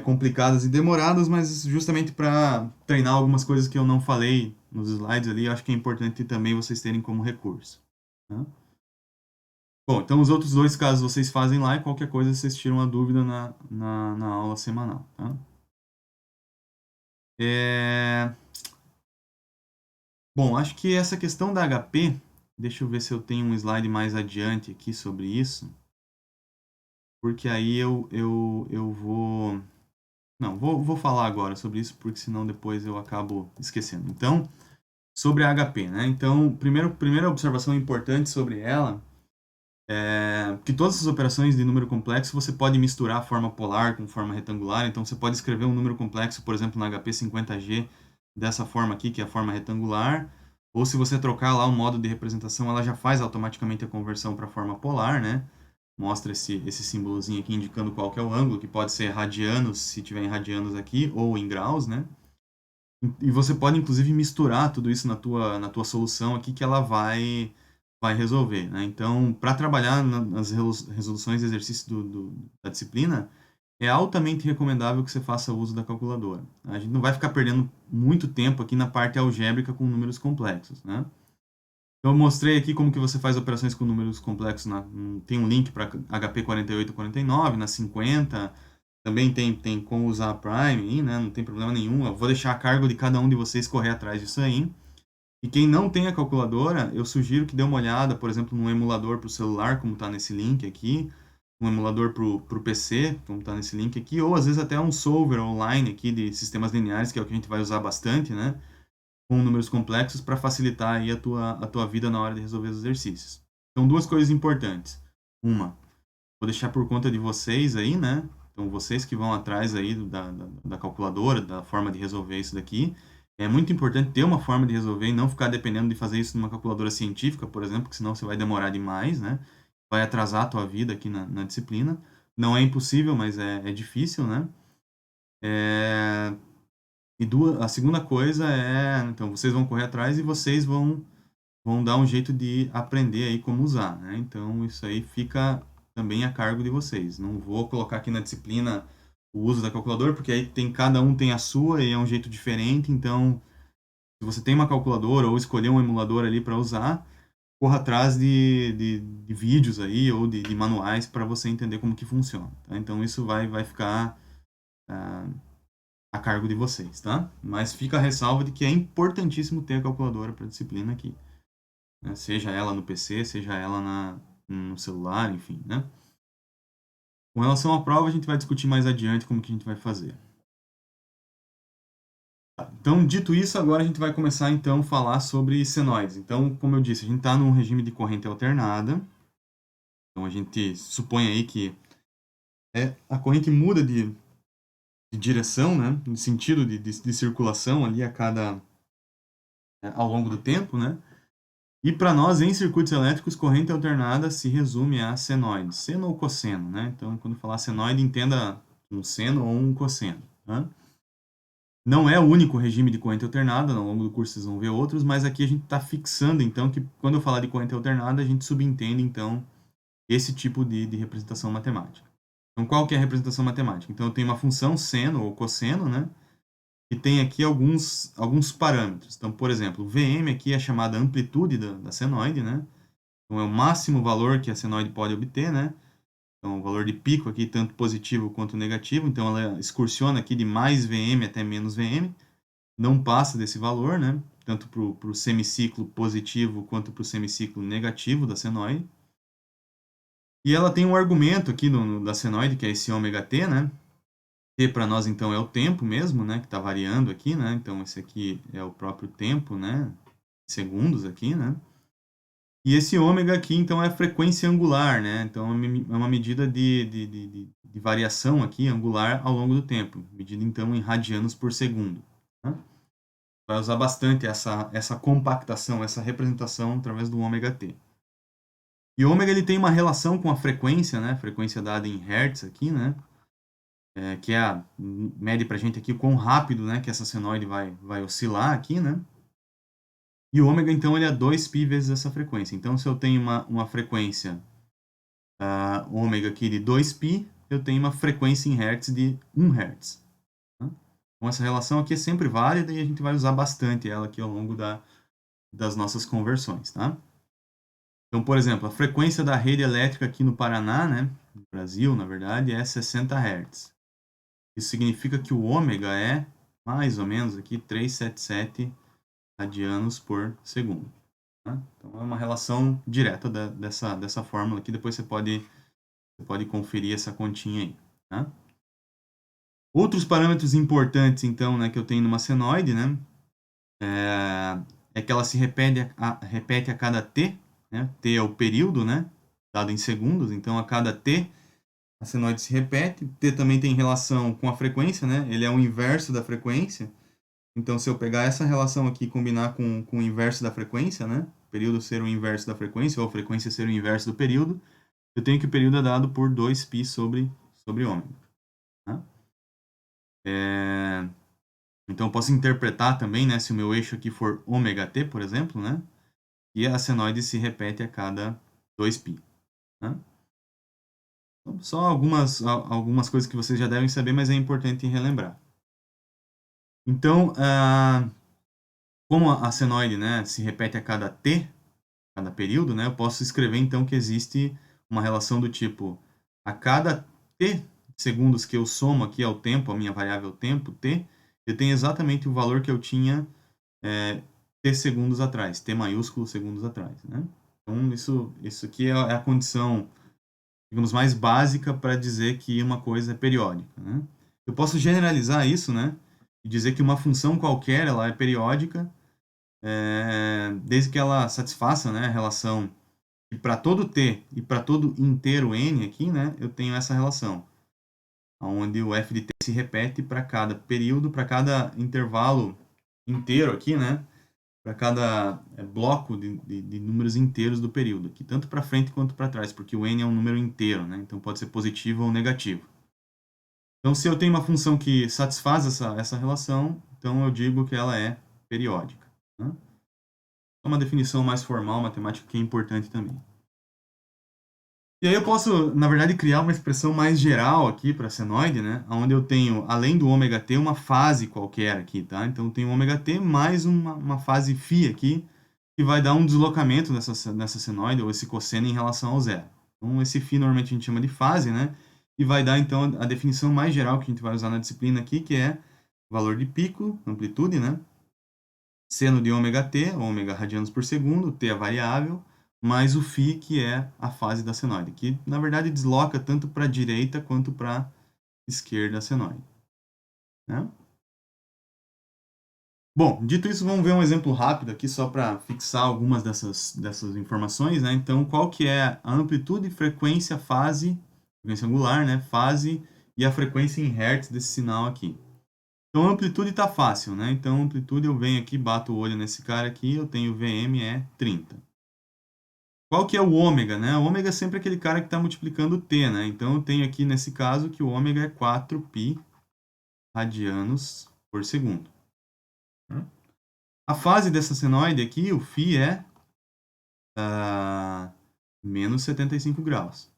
complicadas e demoradas, mas justamente para treinar algumas coisas que eu não falei nos slides ali, eu acho que é importante também vocês terem como recurso, né? Bom, então os outros dois casos vocês fazem lá e qualquer coisa vocês tiram a dúvida na aula semanal, tá? É... Bom, acho que essa questão da HP, deixa eu ver se eu tenho um slide mais adiante aqui sobre isso, porque aí eu vou... Não, vou falar agora sobre isso, porque senão depois eu acabo esquecendo. Então, sobre a HP, né? Então, primeira observação importante sobre ela é que todas as operações de número complexo você pode misturar a forma polar com forma retangular. Então, você pode escrever um número complexo, por exemplo, na HP 50G, dessa forma aqui, que é a forma retangular. Ou se você trocar lá o modo de representação, ela já faz automaticamente a conversão para a forma polar, né? Mostra esse símbolozinho aqui indicando qual que é o ângulo, que pode ser radianos, se tiver em radianos aqui, ou em graus, né? E você pode, inclusive, misturar tudo isso na tua solução aqui, que ela vai resolver, né? Então, para trabalhar nas resoluções de exercício da disciplina, é altamente recomendável que você faça uso da calculadora. A gente não vai ficar perdendo muito tempo aqui na parte algébrica com números complexos, né? Então, eu mostrei aqui como que você faz operações com números complexos. Tem um link para HP 48 e 49, na 50. Também tem como usar a Prime, aí, né? Não tem problema nenhum. Eu vou deixar a cargo de cada um de vocês correr atrás disso aí. E quem não tem a calculadora, eu sugiro que dê uma olhada, por exemplo, num emulador para o celular, como está nesse link aqui. Um emulador para o PC, como está nesse link aqui. Ou, às vezes, até um solver online aqui de sistemas lineares, que é o que a gente vai usar bastante, né? Com números complexos para facilitar aí a tua vida na hora de resolver os exercícios. Então, duas coisas importantes. Uma, vou deixar por conta de vocês aí, né? Então, vocês que vão atrás aí da calculadora, da forma de resolver isso daqui. É muito importante ter uma forma de resolver e não ficar dependendo de fazer isso numa calculadora científica, por exemplo, porque senão você vai demorar demais, né? Vai atrasar a tua vida aqui na disciplina. Não é impossível, mas é difícil, né? A segunda coisa é, então, vocês vão correr atrás e vocês vão dar um jeito de aprender aí como usar, né? Então, isso aí fica também a cargo de vocês. Não vou colocar aqui na disciplina o uso da calculadora, porque aí cada um tem a sua e é um jeito diferente. Então, se você tem uma calculadora ou escolher um emulador ali para usar, corra atrás de vídeos aí ou de manuais para você entender como que funciona, tá? Então, isso vai ficar a cargo de vocês, tá? Mas fica a ressalva de que é importantíssimo ter a calculadora para disciplina aqui, né? Seja ela no PC, seja ela no celular, enfim, né? Com relação à prova, a gente vai discutir mais adiante como que a gente vai fazer. Então, dito isso, agora a gente vai começar então a falar sobre senoides. Então, como eu disse, a gente está num regime de corrente alternada. Então, a gente supõe aí que a corrente muda de direção, né? De sentido de circulação ali ao longo do tempo, né? E para nós, em circuitos elétricos, corrente alternada se resume a senoide, seno ou cosseno, né? Então, quando falar senoide, entenda um seno ou um cosseno, né? Não é o único regime de corrente alternada, ao longo do curso vocês vão ver outros, mas aqui a gente está fixando, então, que quando eu falar de corrente alternada, a gente subentende, então, esse tipo de representação matemática. Então, qual que é a representação matemática? Então, eu tenho uma função seno ou cosseno, né? E tem aqui alguns parâmetros. Então, por exemplo, o Vm aqui é chamada amplitude da senoide, né? Então, é o máximo valor que a senoide pode obter, né? Então, o valor de pico aqui, tanto positivo quanto negativo. Então, ela excursiona aqui de mais Vm até menos Vm. Não passa desse valor, né? Tanto para o semiciclo positivo quanto para o semiciclo negativo da senoide. E ela tem um argumento aqui da senoide, que é esse ômega t, né? T para nós, então, é o tempo mesmo, né? Que está variando aqui, né? Então, esse aqui é o próprio tempo, né? Segundos aqui, né? E esse ômega aqui, então, é a frequência angular, né? Então, é uma medida de variação aqui, angular, ao longo do tempo. Medida, então, em radianos por segundo. Né? Vai usar bastante essa compactação, essa representação através do ômega t. E o ômega, ele tem uma relação com a frequência, né? Frequência dada em hertz aqui, né? Que mede pra gente aqui o quão rápido, né, que essa senoide vai oscilar aqui, né? E o ômega, então, ele é 2π vezes essa frequência. Então, se eu tenho uma frequência ômega aqui de 2π, eu tenho uma frequência em hertz de 1 Hz. Tá? Então, essa relação aqui é sempre válida e a gente vai usar bastante ela aqui ao longo das nossas conversões, tá? Então, por exemplo, a frequência da rede elétrica aqui no Paraná, né, no Brasil, na verdade, é 60 Hz. Isso significa que o ômega é mais ou menos aqui 377 radianos por segundo. Tá? Então é uma relação direta dessa fórmula aqui. Depois você pode conferir essa continha aí. Tá? Outros parâmetros importantes, então, né, que eu tenho numa senoide, né, é que ela se repete a cada t. Né? T é o período, né, dado em segundos. Então, a cada t, a senoide se repete. T também tem relação com a frequência, né? Ele é o inverso da frequência. Então, se eu pegar essa relação aqui e combinar com o inverso da frequência, né? Período ser o inverso da frequência, ou frequência ser o inverso do período, eu tenho que o período é dado por 2π sobre ômega. Tá? Então, eu posso interpretar também, né? Se o meu eixo aqui for ômega t, por exemplo, né? E a senoide se repete a cada 2π. Tá? Então, só algumas coisas que vocês já devem saber, mas é importante relembrar. Então, como a senoide, né, se repete a cada t, cada período, né, eu posso escrever então que existe uma relação do tipo a cada t segundos que eu somo aqui ao tempo, a minha variável tempo, t, eu tenho exatamente o valor que eu tinha t segundos atrás, t maiúsculo segundos atrás, né? Então isso aqui é a condição, digamos, mais básica para dizer que uma coisa é periódica, né? Eu posso generalizar isso, né, e dizer que uma função qualquer ela é periódica desde que ela satisfaça, né, a relação e para todo t e para todo inteiro n aqui, né, eu tenho essa relação, onde o f de t se repete para cada período, para cada intervalo inteiro aqui, né, para cada bloco de números inteiros do período, aqui, tanto para frente quanto para trás, porque o n é um número inteiro, né, então pode ser positivo ou negativo. Então, se eu tenho uma função que satisfaz essa relação, então eu digo que ela é periódica. Né? É uma definição mais formal, matemática, que é importante também. E aí eu posso, na verdade, criar uma expressão mais geral aqui para a senoide, né? Onde eu tenho, além do ômega t, uma fase qualquer aqui, tá? Então eu tenho ômega t mais uma fase φ aqui, que vai dar um deslocamento nessa senoide, ou esse cosseno em relação ao zero. Então esse φ normalmente a gente chama de fase, né? E vai dar então a definição mais geral que a gente vai usar na disciplina aqui, que é valor de pico, amplitude, né? Seno de ômega t, ômega radianos por segundo, t é variável, mais o φ, que é a fase da senoide, que na verdade desloca tanto para a direita quanto para a esquerda da senoide. Né? Bom, dito isso, vamos ver um exemplo rápido aqui só para fixar algumas dessas informações. Né? Então, qual que é a amplitude, frequência, fase, frequência angular, né? Fase e a frequência em hertz desse sinal aqui. Então, a amplitude está fácil, né? Então, a amplitude eu venho aqui, bato o olho nesse cara aqui, eu tenho Vm é 30. Qual que é o ômega, né? O ômega é sempre aquele cara que está multiplicando o t, né? Então, eu tenho aqui nesse caso que o ômega é 4π radianos por segundo. A fase dessa senoide aqui, o φ é menos 75 graus.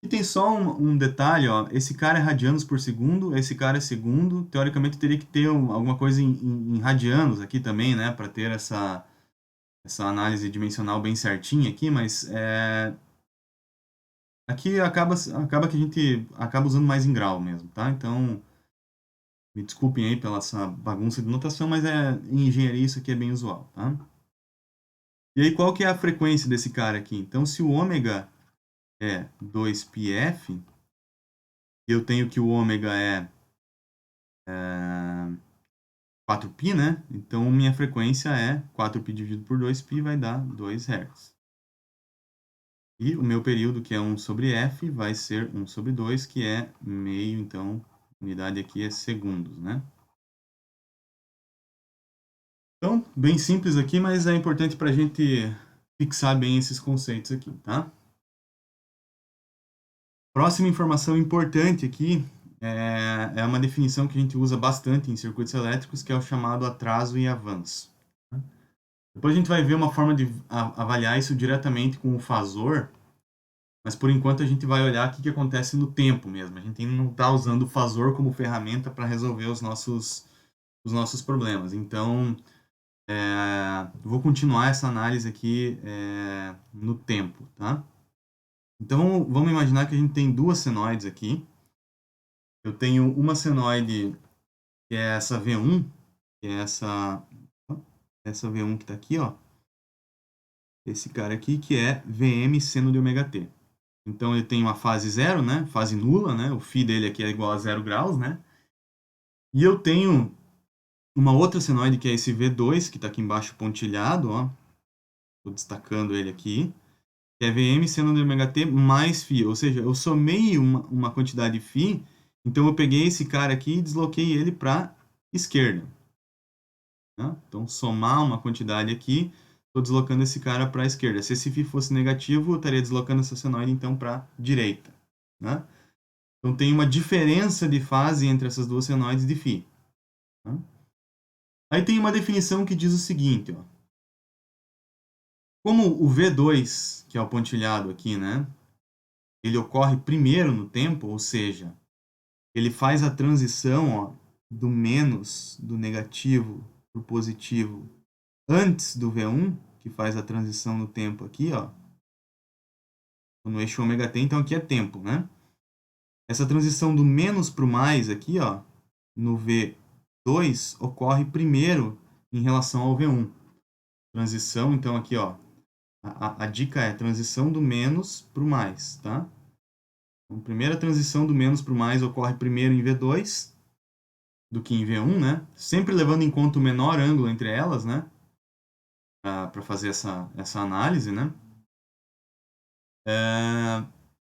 E tem só um detalhe, ó, esse cara é radianos por segundo, esse cara é segundo, teoricamente teria que ter alguma coisa em radianos aqui também, né, para ter essa análise dimensional bem certinha aqui, mas aqui acaba que a gente acaba usando mais em grau mesmo, tá? Então, me desculpem aí pela essa bagunça de notação, mas em engenharia isso aqui é bem usual, tá? E aí, qual que é a frequência desse cara aqui? Então, se o ômega é 2πf, eu tenho que o ômega é 4π, né? Então, minha frequência é 4π dividido por 2π vai dar 2 Hz. E o meu período, que é 1 sobre f, vai ser 1 sobre 2, que é meio, então, a unidade aqui é segundos, né? Então, bem simples aqui, mas é importante para a gente fixar bem esses conceitos aqui, tá? Próxima informação importante aqui é uma definição que a gente usa bastante em circuitos elétricos, que é o chamado atraso e avanço. Depois a gente vai ver uma forma de avaliar isso diretamente com o fasor, mas por enquanto a gente vai olhar o que acontece no tempo mesmo. A gente ainda não está usando o fasor como ferramenta para resolver os nossos problemas. Então, vou continuar essa análise aqui no tempo, tá? Então, vamos imaginar que a gente tem duas senoides aqui. Eu tenho uma senoide que é essa V1, que é essa V1 que está aqui, ó. Esse cara aqui, que é Vm seno de ômega t. Então, ele tem uma fase zero, né? Fase nula, né? O φ dele aqui é igual a 0 graus, né? E eu tenho uma outra senoide, que é esse V2, que está aqui embaixo pontilhado, ó. Estou destacando ele aqui. Que é Vm seno de ômega t mais φ. Ou seja, eu somei uma quantidade de φ, então eu peguei esse cara aqui e desloquei ele para a esquerda. Né? Então, somar uma quantidade aqui, estou deslocando esse cara para a esquerda. Se esse φ fosse negativo, eu estaria deslocando essa senoide, então, para a direita. Né? Então, tem uma diferença de fase entre essas duas senoides de φ. Né? Aí tem uma definição que diz o seguinte, ó. Como o V2, que é o pontilhado aqui, né? Ele ocorre primeiro no tempo, ou seja, ele faz a transição, ó, do menos, do negativo para o positivo, antes do V1, que faz a transição no tempo aqui, ó, no eixo ômega t, então aqui é tempo, né? Essa transição do menos para o mais aqui, ó, no V2, ocorre primeiro em relação ao V1. Transição, então aqui, ó, a dica é transição do menos para o mais, tá? Então, a primeira transição do menos para o mais ocorre primeiro em V2 do que em V1, né? Sempre levando em conta o menor ângulo entre elas, né? Para fazer essa análise, né?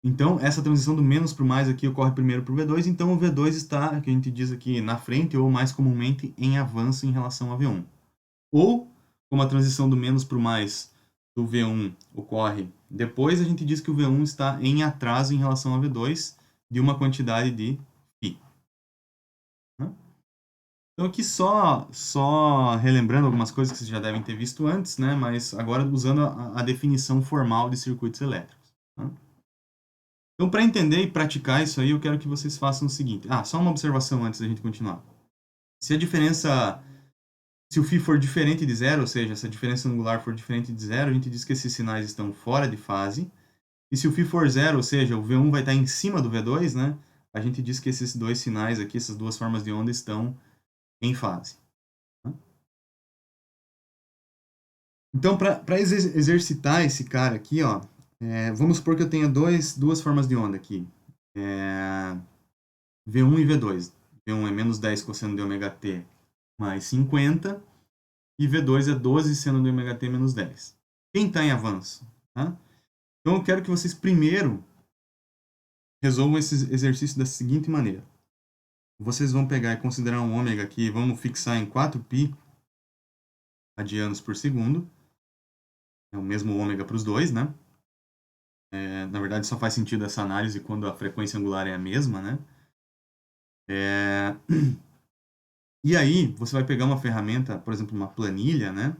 Então, essa transição do menos para o mais aqui ocorre primeiro para o V2, então o V2 está, que a gente diz aqui, na frente ou mais comumente em avanço em relação a V1. Ou, como a transição do menos para o mais do V1 ocorre depois, a gente diz que o V1 está em atraso em relação a V2 de uma quantidade de π. Então aqui só relembrando algumas coisas que vocês já devem ter visto antes, né? Mas agora usando a definição formal de circuitos elétricos. Tá? Então, para entender e praticar isso aí, eu quero que vocês façam o seguinte. Só uma observação antes da gente continuar. Se o φ for diferente de zero, ou seja, se a diferença angular for diferente de zero, a gente diz que esses sinais estão fora de fase. E se o φ for zero, ou seja, o V1 vai estar em cima do V2, né? A gente diz que esses dois sinais aqui, essas duas formas de onda estão em fase. Então, para exercitar esse cara aqui, ó, vamos supor que eu tenha duas formas de onda aqui. V1 e V2. V1 é menos 10 cosseno de ômega t mais 50. E V2 é 12 seno de ômega t menos 10. Quem está em avanço? Tá? Então, eu quero que vocês primeiro resolvam esse exercício da seguinte maneira. Vocês vão pegar e considerar um ômega aqui, vamos fixar em 4π radianos por segundo. É o mesmo ômega para os dois, né? Na verdade, só faz sentido essa análise quando a frequência angular é a mesma, né? E aí, você vai pegar uma ferramenta, por exemplo, uma planilha, né?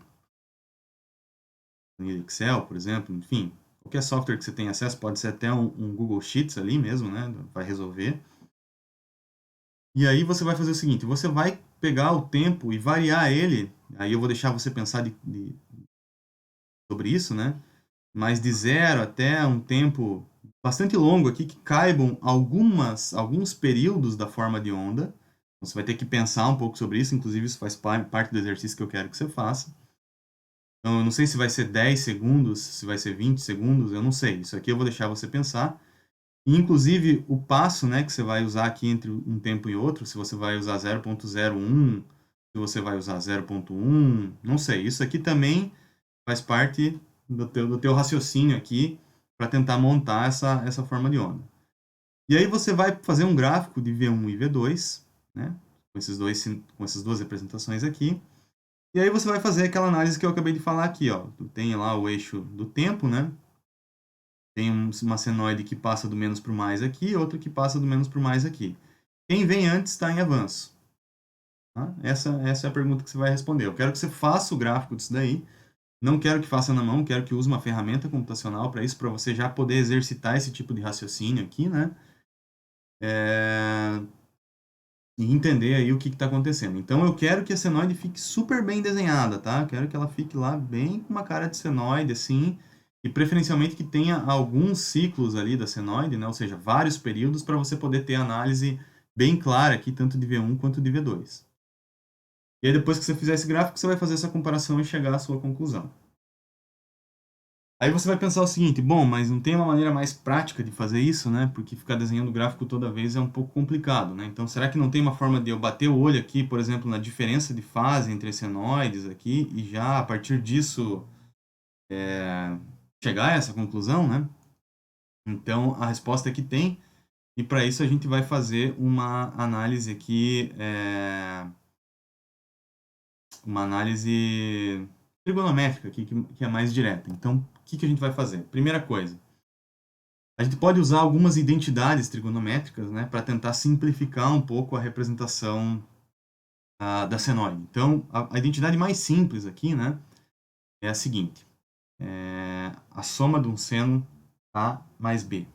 Planilha Excel, por exemplo, enfim, qualquer software que você tenha acesso, pode ser até um Google Sheets ali mesmo, né? Vai resolver. E aí você vai fazer o seguinte, você vai pegar o tempo e variar ele, aí eu vou deixar você pensar sobre isso, né? Mas de 0 até um tempo bastante longo aqui, que caibam alguns períodos da forma de onda. Você vai ter que pensar um pouco sobre isso, inclusive isso faz parte do exercício que eu quero que você faça. Então, eu não sei se vai ser 10 segundos, se vai ser 20 segundos, eu não sei. Isso aqui eu vou deixar você pensar. E, inclusive, o passo, né, que você vai usar aqui entre um tempo e outro, se você vai usar 0.01, se você vai usar 0.1, não sei. Isso aqui também faz parte do teu raciocínio aqui para tentar montar essa forma de onda. E aí você vai fazer um gráfico de V1 e V2, né, com essas duas representações aqui. E aí você vai fazer aquela análise que eu acabei de falar aqui, ó. Tem lá o eixo do tempo, né? Tem uma senoide que passa do menos para o mais aqui, outra que passa do menos para o mais aqui. Quem vem antes está em avanço. Tá? Essa é a pergunta que você vai responder. Eu quero que você faça o gráfico disso daí. Não quero que faça na mão, quero que use uma ferramenta computacional para isso, para você já poder exercitar esse tipo de raciocínio aqui, né? E entender aí o que está acontecendo. Então eu quero que a senoide fique super bem desenhada, tá? Eu quero que ela fique lá bem com uma cara de senoide, assim, e preferencialmente que tenha alguns ciclos ali da senoide, né? Ou seja, vários períodos para você poder ter análise bem clara aqui, tanto de V1 quanto de V2. E aí depois que você fizer esse gráfico, você vai fazer essa comparação e chegar à sua conclusão. Aí você vai pensar o seguinte, bom, mas não tem uma maneira mais prática de fazer isso, né? Porque ficar desenhando gráfico toda vez é um pouco complicado, né? Então, será que não tem uma forma de eu bater o olho aqui, por exemplo, na diferença de fase entre senoides aqui e já a partir disso chegar a essa conclusão, né? Então, a resposta é que tem, e para isso a gente vai fazer uma análise aqui, uma análise trigonométrica aqui, que é mais direta. Então, o que a gente vai fazer? Primeira coisa, a gente pode usar algumas identidades trigonométricas, né, para tentar simplificar um pouco a representação da senoide. Então, a identidade mais simples aqui, né, é a seguinte: a soma de um seno A mais B.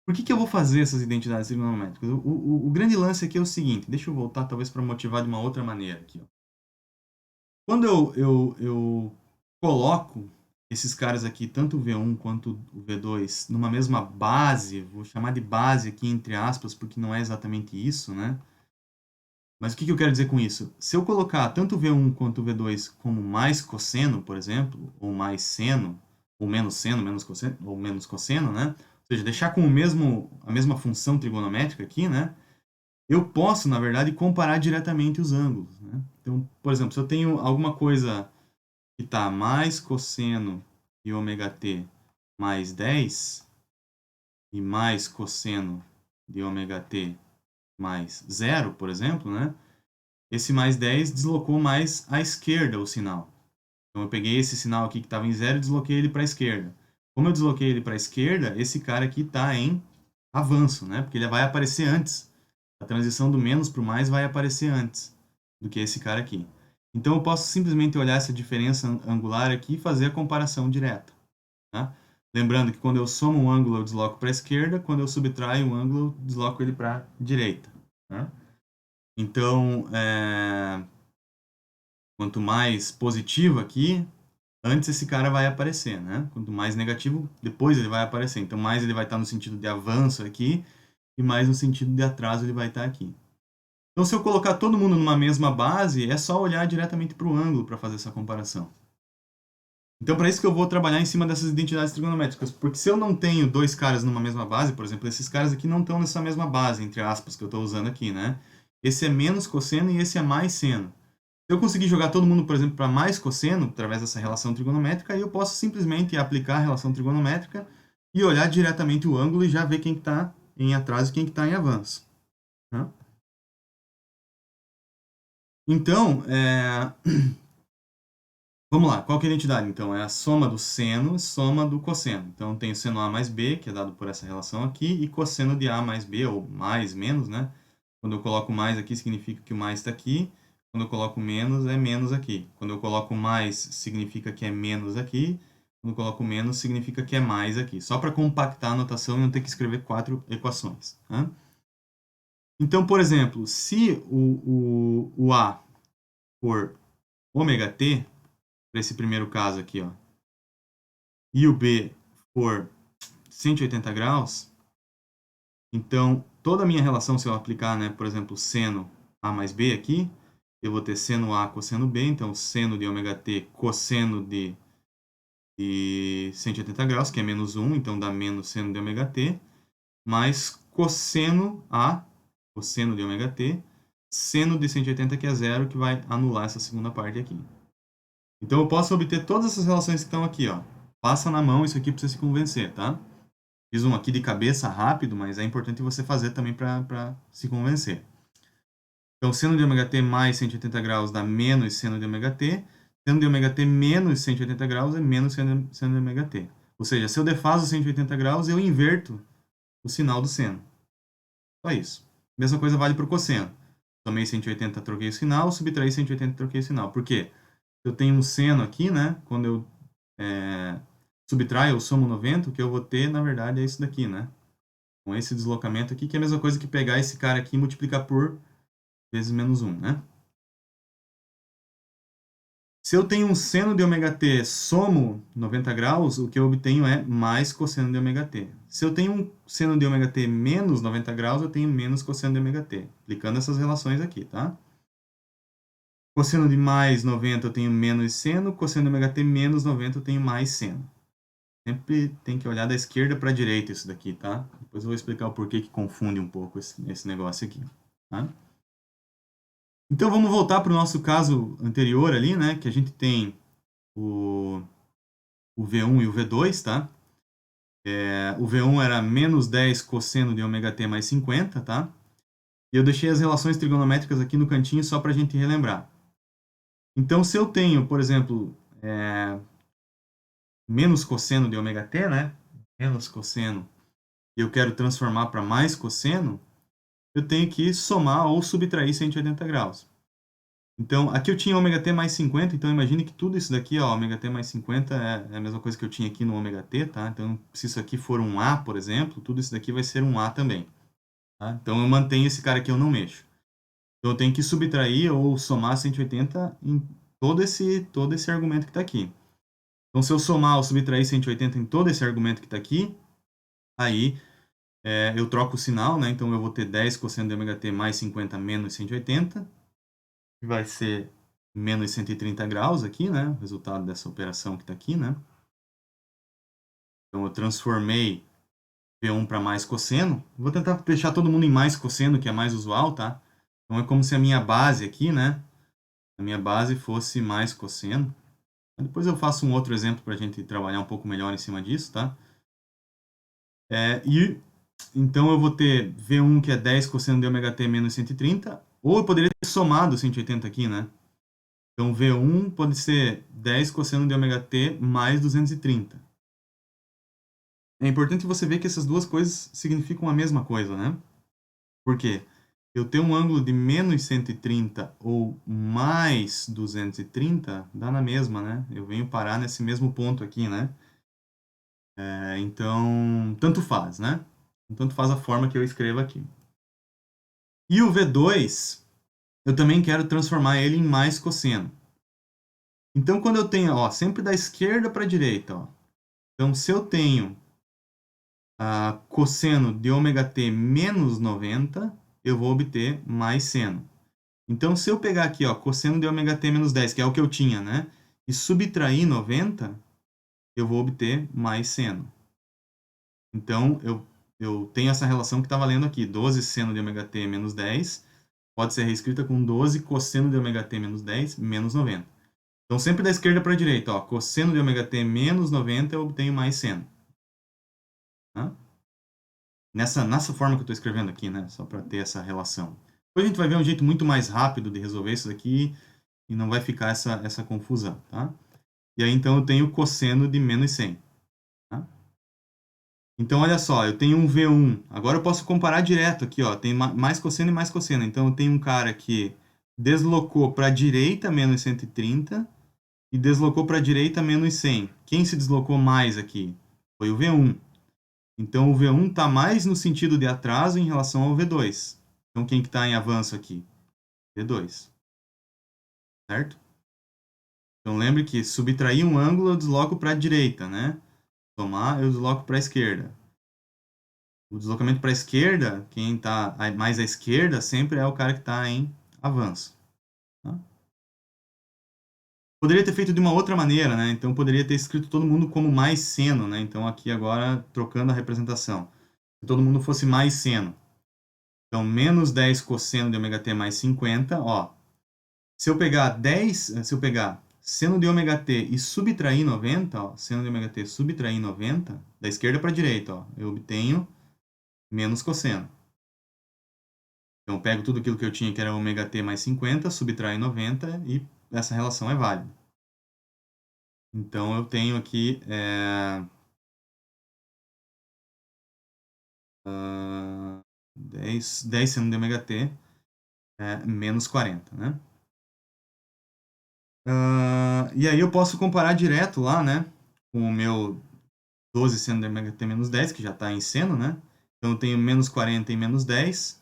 Por que eu vou fazer essas identidades trigonométricas? O grande lance aqui é o seguinte, deixa eu voltar talvez para motivar de uma outra maneira aqui. Ó. Quando eu coloco esses caras aqui, tanto o V1 quanto o V2, numa mesma base, vou chamar de base aqui entre aspas, porque não é exatamente isso, né? Mas o que eu quero dizer com isso? Se eu colocar tanto o V1 quanto o V2 como mais cosseno, por exemplo, ou mais seno, ou menos seno, menos cosseno, né? Ou seja, deixar com a mesma função trigonométrica aqui, né? Eu posso, na verdade, comparar diretamente os ângulos, né? Então, por exemplo, se eu tenho alguma coisa que está mais cosseno de ômega t mais 10 e mais cosseno de ômega t mais 0, por exemplo, né? Esse mais 10 deslocou mais à esquerda o sinal. Então eu peguei esse sinal aqui que estava em 0 e desloquei ele para a esquerda. Como eu desloquei ele para a esquerda, esse cara aqui está em avanço, né? Porque ele vai aparecer antes. A transição do menos para o mais vai aparecer antes do que esse cara aqui. Então eu posso simplesmente olhar essa diferença angular aqui e fazer a comparação direta. Tá? Lembrando que quando eu somo um ângulo eu desloco para a esquerda, quando eu subtraio um ângulo eu desloco ele para a direita. Tá? Então, quanto mais positivo aqui, antes esse cara vai aparecer, né? Quanto mais negativo, depois ele vai aparecer. Então, mais ele vai estar no sentido de avanço aqui e mais no sentido de atraso ele vai estar aqui. Então, se eu colocar todo mundo numa mesma base, é só olhar diretamente para o ângulo para fazer essa comparação. Então, para isso que eu vou trabalhar em cima dessas identidades trigonométricas. Porque se eu não tenho dois caras numa mesma base, por exemplo, esses caras aqui não estão nessa mesma base, entre aspas, que eu estou usando aqui, né? Esse é menos cosseno e esse é mais seno. Se eu conseguir jogar todo mundo, por exemplo, para mais cosseno, através dessa relação trigonométrica, aí eu posso simplesmente aplicar a relação trigonométrica e olhar diretamente o ângulo e já ver quem está em atraso e quem está em avanço. Tá? Então, vamos lá, qual que é a identidade? Então, é a soma do seno e soma do cosseno. Então, tem o seno A mais B, que é dado por essa relação aqui, e cosseno de A mais B, ou mais, menos, né? Quando eu coloco mais aqui, significa que o mais está aqui. Quando eu coloco menos, é menos aqui. Quando eu coloco mais, significa que é menos aqui. Quando eu coloco menos, significa que é mais aqui. Só para compactar a notação e não ter que escrever 4 equações. Tá? Então, por exemplo, se o A for ômega t, para esse primeiro caso aqui, ó, e o B for 180 graus, então toda a minha relação, se eu aplicar, né, por exemplo, seno A mais B aqui, eu vou ter seno A cosseno B, então seno de ômega t cosseno de 180 graus, que é menos 1, então dá menos seno de ômega t, mais cosseno A, cosseno de ômega t, seno de 180, que é zero, que vai anular essa segunda parte aqui. Então eu posso obter todas essas relações que estão aqui, ó. Passa na mão isso aqui para você se convencer, tá? Fiz um aqui de cabeça rápido, mas é importante você fazer também para se convencer. Então, seno de ômega t mais 180 graus dá menos seno de ômega t. Seno de ômega t menos 180 graus é menos seno de ômega t. Ou seja, se eu defaso 180 graus, eu inverto o sinal do seno. Só isso. Mesma coisa vale para o cosseno. Tomei 180, troquei o sinal, subtraí 180, troquei o sinal. Por quê? Eu tenho um seno aqui, né? Quando eu subtraio ou somo 90, o que eu vou ter, na verdade, é isso daqui, né? Com esse deslocamento aqui, que é a mesma coisa que pegar esse cara aqui e multiplicar por vezes menos 1, né? Se eu tenho um seno de ômega t somo 90 graus, o que eu obtenho é mais cosseno de ômega t. Se eu tenho um seno de ômega t menos 90 graus, eu tenho menos cosseno de ômega t. Aplicando essas relações aqui, tá? Cosseno de mais 90 eu tenho menos seno, cosseno de ômega t menos 90 eu tenho mais seno. Sempre tem que olhar da esquerda para a direita isso daqui, tá? Depois eu vou explicar o porquê que confunde um pouco esse negócio aqui, tá? Então vamos voltar para o nosso caso anterior ali, né? Que a gente tem o V1 e o V2, tá? O V1 era menos 10 cosseno de ômega t mais 50, tá? E eu deixei as relações trigonométricas aqui no cantinho só para a gente relembrar. Então, se eu tenho, por exemplo, menos cosseno de ômega t, né? Menos cosseno, e eu quero transformar para mais cosseno, eu tenho que somar ou subtrair 180 graus. Então, aqui eu tinha ômega t mais 50, então imagine que tudo isso daqui, ó, ômega t mais 50 é a mesma coisa que eu tinha aqui no ômega t, tá? Então, se isso aqui for um A, por exemplo, tudo isso daqui vai ser um A também, tá? Então, eu mantenho esse cara aqui, eu não mexo. Então, eu tenho que subtrair ou somar 180 em todo esse argumento que está aqui. Então, se eu somar ou subtrair 180 em todo esse argumento que está aqui, aí eu troco o sinal, né? Então, eu vou ter 10 cosseno de ômega t mais 50 menos 180, que vai ser menos 130 graus aqui, né? O resultado dessa operação que está aqui, né? Então, eu transformei V1 para mais cosseno. Vou tentar deixar todo mundo em mais cosseno, que é mais usual, tá? Então, é como se a minha base aqui, né? A minha base fosse mais cosseno. Depois eu faço um outro exemplo para a gente trabalhar um pouco melhor em cima disso, tá? E então eu vou ter V1, que é 10 cosseno de ômega t menos 130, ou eu poderia ter somado 180 aqui, né? Então, V1 pode ser 10 cosseno de ômega t mais 230. É importante você ver que essas duas coisas significam a mesma coisa, né? Por quê? Eu tenho um ângulo de menos 130 ou mais 230, dá na mesma, né? Eu venho parar nesse mesmo ponto aqui, né? Então, tanto faz, né? Tanto faz a forma que eu escrevo aqui. E o V2, eu também quero transformar ele em mais cosseno. Então, quando eu tenho, ó, sempre da esquerda para a direita, ó. Então, se eu tenho cosseno de ômega t menos 90, eu vou obter mais seno. Então, se eu pegar aqui, ó, cosseno de ômega t menos 10, que é o que eu tinha, né? E subtrair 90, eu vou obter mais seno. Então, eu tenho essa relação que está valendo aqui. 12 seno de ômega t menos 10 pode ser reescrita com 12 cosseno de ômega t menos 10 menos 90. Então, sempre da esquerda para a direita, ó, cosseno de ômega t menos 90, eu obtenho mais seno. Tá? Nessa forma que eu estou escrevendo aqui, né? Só para ter essa relação. Depois a gente vai ver um jeito muito mais rápido de resolver isso daqui e não vai ficar essa confusão, tá? E aí, então, eu tenho cosseno de menos 100. Tá? Então, olha só, eu tenho um V1. Agora eu posso comparar direto aqui, ó. Tem mais cosseno e mais cosseno. Então, eu tenho um cara que deslocou para a direita menos 130 e deslocou para a direita menos 100. Quem se deslocou mais aqui? Foi o V1. Então, o V1 está mais no sentido de atraso em relação ao V2. Então, quem que está em avanço aqui? V2. Certo? Então, lembre que subtrair um ângulo eu desloco para a direita, né? Somar, eu desloco para a esquerda. O deslocamento para a esquerda, quem está mais à esquerda, sempre é o cara que está em avanço. Tá? Poderia ter feito de uma outra maneira, né? Então, poderia ter escrito todo mundo como mais seno, né? Então, aqui agora, trocando a representação. Se todo mundo fosse mais seno. Então, menos 10 cosseno de ômega t mais 50, ó. Se eu pegar seno de ômega t e subtrair 90, ó, seno de ômega t subtrair 90, da esquerda para a direita, ó, eu obtenho menos cosseno. Então, eu pego tudo aquilo que eu tinha, que era ômega t mais 50, subtrai 90 e essa relação é válida. Então, eu tenho aqui 10 seno de ômega t menos 40, né? E aí eu posso comparar direto lá, né? Com o meu 12 seno de ômega t menos 10, que já está em seno, né? Então, eu tenho menos 40 e menos 10.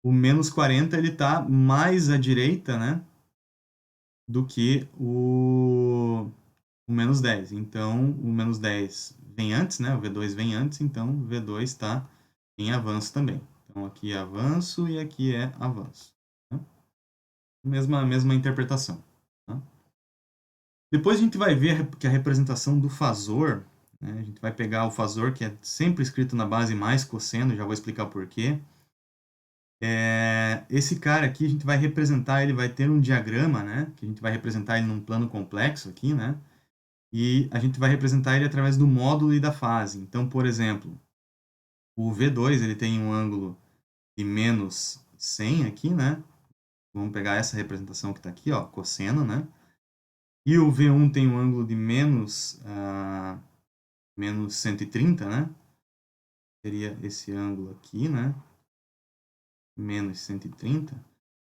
O menos 40, ele está mais à direita, né? Do que o menos 10. Então, o menos 10 vem antes, né? O V2 vem antes, então o V2 está em avanço também. Então, aqui é avanço e aqui é avanço. Né? Mesma interpretação. Tá? Depois a gente vai ver que a representação do fasor, né? A gente vai pegar o fasor, que é sempre escrito na base mais cosseno, já vou explicar por quê. Esse cara aqui, a gente vai representar, ele vai ter um diagrama, né? Que a gente vai representar ele num plano complexo aqui, né? E a gente vai representar ele através do módulo e da fase. Então, por exemplo, o V2 ele tem um ângulo de menos 100 aqui, né? Vamos pegar essa representação que está aqui, ó, cosseno, né? E o V1 tem um ângulo de menos 130, né? Seria esse ângulo aqui, né? Menos 130.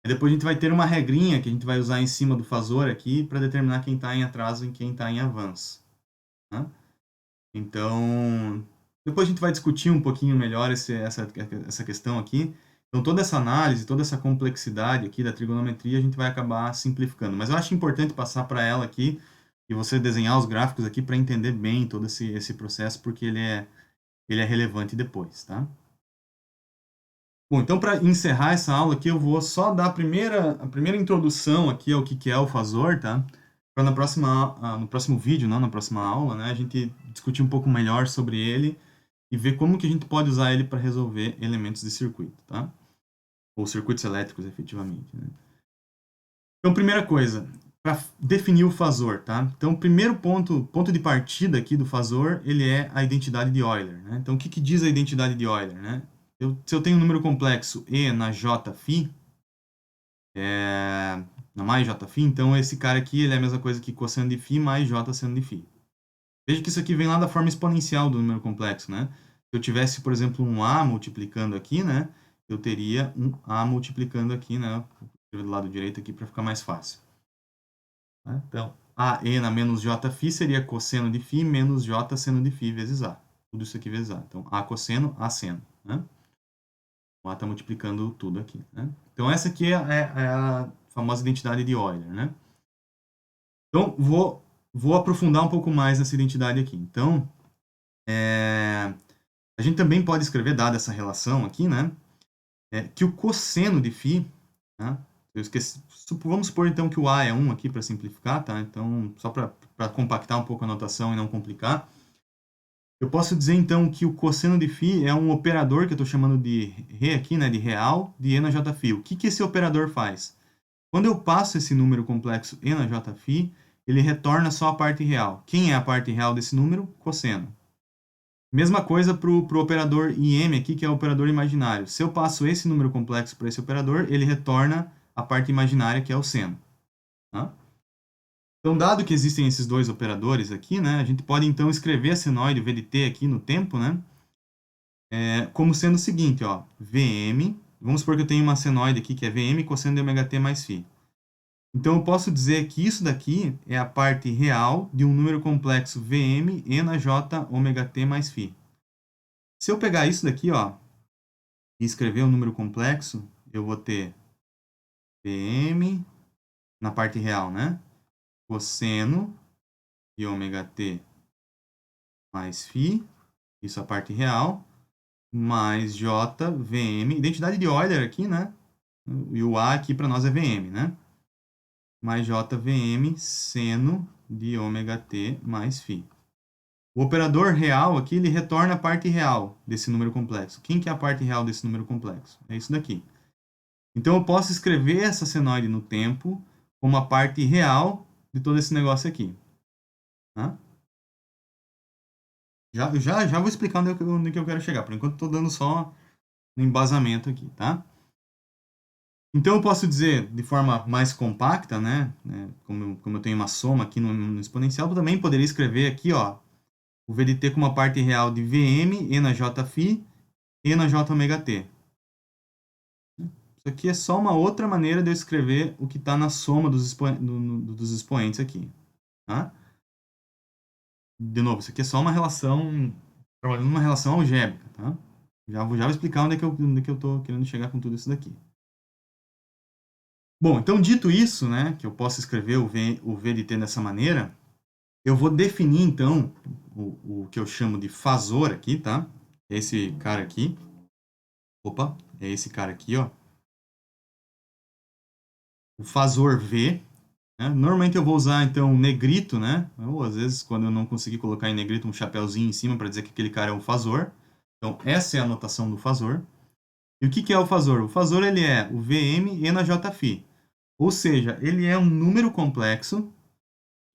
E depois a gente vai ter uma regrinha que a gente vai usar em cima do fasor aqui para determinar quem está em atraso e quem está em avanço. Né? Então, depois a gente vai discutir um pouquinho melhor essa questão aqui. Então, toda essa análise, toda essa complexidade aqui da trigonometria, a gente vai acabar simplificando. Mas eu acho importante passar para ela aqui e você desenhar os gráficos aqui para entender bem todo esse processo, porque ele é relevante depois, tá? Bom, então para encerrar essa aula aqui, eu vou só dar a primeira introdução aqui ao que é o fasor, tá? Para no próximo vídeo, não, na próxima aula, né, a gente discutir um pouco melhor sobre ele e ver como que a gente pode usar ele para resolver elementos de circuito, tá? Ou circuitos elétricos, efetivamente, né? Então, primeira coisa, para definir o fasor, tá? Então, o primeiro ponto de partida aqui do fasor, ele é a identidade de Euler, né? Então, o que diz a identidade de Euler, né? Se eu tenho um número complexo E na Jφ, na mais Jφ, então esse cara aqui ele é a mesma coisa que cosseno de φ mais J seno de φ. Veja que isso aqui vem lá da forma exponencial do número complexo, né? Se eu tivesse, por exemplo, um A multiplicando aqui, né? Eu teria um A multiplicando aqui, né? Vou escrever do lado direito aqui para ficar mais fácil. Né? Então, AE na menos Jφ seria cosseno de φ menos J seno de φ vezes A. Tudo isso aqui vezes A. Então, A cosseno, A seno, né? O A está multiplicando tudo aqui, né? Então, essa aqui é a famosa identidade de Euler, né? Então, vou aprofundar um pouco mais nessa identidade aqui. Então, a gente também pode escrever, dada essa relação aqui, né? Que o cosseno de φ, né? Eu esqueci, vamos supor, então, que o A é 1 aqui para simplificar, tá? Então, só para compactar um pouco a notação e não complicar. Eu posso dizer, então, que o cosseno de φ é um operador que eu estou chamando de re aqui, né, de real, de E na Jφ. O que esse operador faz? Quando eu passo esse número complexo E na Jφ, ele retorna só a parte real. Quem é a parte real desse número? Cosseno. Mesma coisa para o operador IM aqui, que é o operador imaginário. Se eu passo esse número complexo para esse operador, ele retorna a parte imaginária, que é o seno. Tá? Então, dado que existem esses dois operadores aqui, né, a gente pode então escrever a senoide VDT aqui no tempo, né, como sendo o seguinte, ó, Vm, vamos supor que eu tenho uma senoide aqui que é Vm cosseno de ômega t mais φ. Então, eu posso dizer que isso daqui é a parte real de um número complexo Vm e na j ômega t mais φ. Se eu pegar isso daqui, ó, e escrever um número complexo, eu vou ter Vm na parte real, né? Cosseno de ômega t mais φ, isso é a parte real, mais j, Vm, identidade de Euler aqui, né? E o A aqui para nós é Vm, né? Mais j, Vm, seno de ômega t mais φ. O operador real aqui, ele retorna a parte real desse número complexo. Quem que é a parte real desse número complexo? É isso daqui. Então, eu posso escrever essa senoide no tempo como a parte real de todo esse negócio aqui. Tá? Já vou explicar onde que eu quero chegar. Por enquanto, estou dando só um embasamento aqui, tá? Então, eu posso dizer de forma mais compacta, né? Como eu tenho uma soma aqui no exponencial, eu também poderia escrever aqui, ó, o VDT como a parte real de Vm, e na jφ, e na j ômega t. Isso aqui é só uma outra maneira de eu escrever o que está na soma dos expoentes aqui. Tá? De novo, isso aqui é só uma relação, trabalhando numa relação algébrica. Tá? Já vou explicar onde é que eu estou querendo chegar com tudo isso daqui. Bom, então dito isso, né, que eu posso escrever o VDT dessa maneira, eu vou definir então o que eu chamo de fasor aqui, tá? Esse cara aqui. Opa, é esse cara aqui, ó. O fasor V, né? Normalmente eu vou usar então negrito, né? Ou às vezes quando eu não conseguir colocar em negrito um chapéuzinho em cima para dizer que aquele cara é um fasor. Então essa é a notação do fasor. E o que é o fasor? O fasor ele é o Vm e na jφ. Ou seja, ele é um número complexo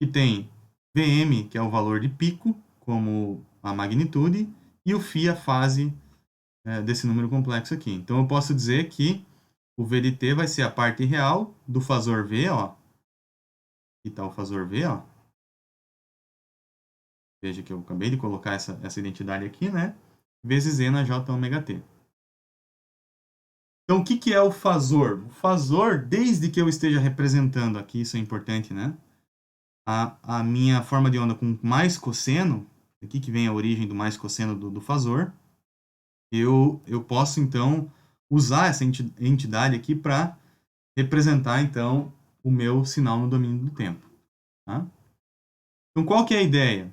que tem Vm, que é o valor de pico, como a magnitude, e o φ, a fase desse número complexo aqui. Então eu posso dizer que o VDT vai ser a parte real do fasor V, ó. Aqui está o fasor V, ó. Veja que eu acabei de colocar essa identidade aqui, né? Vezes E na J ômega T. Então, o que é o fasor? O fasor, desde que eu esteja representando aqui, isso é importante, né? A minha forma de onda com mais cosseno, aqui que vem a origem do mais cosseno do fasor, eu posso, então, usar essa entidade aqui para representar, então, o meu sinal no domínio do tempo. Tá? Então, qual que é a ideia?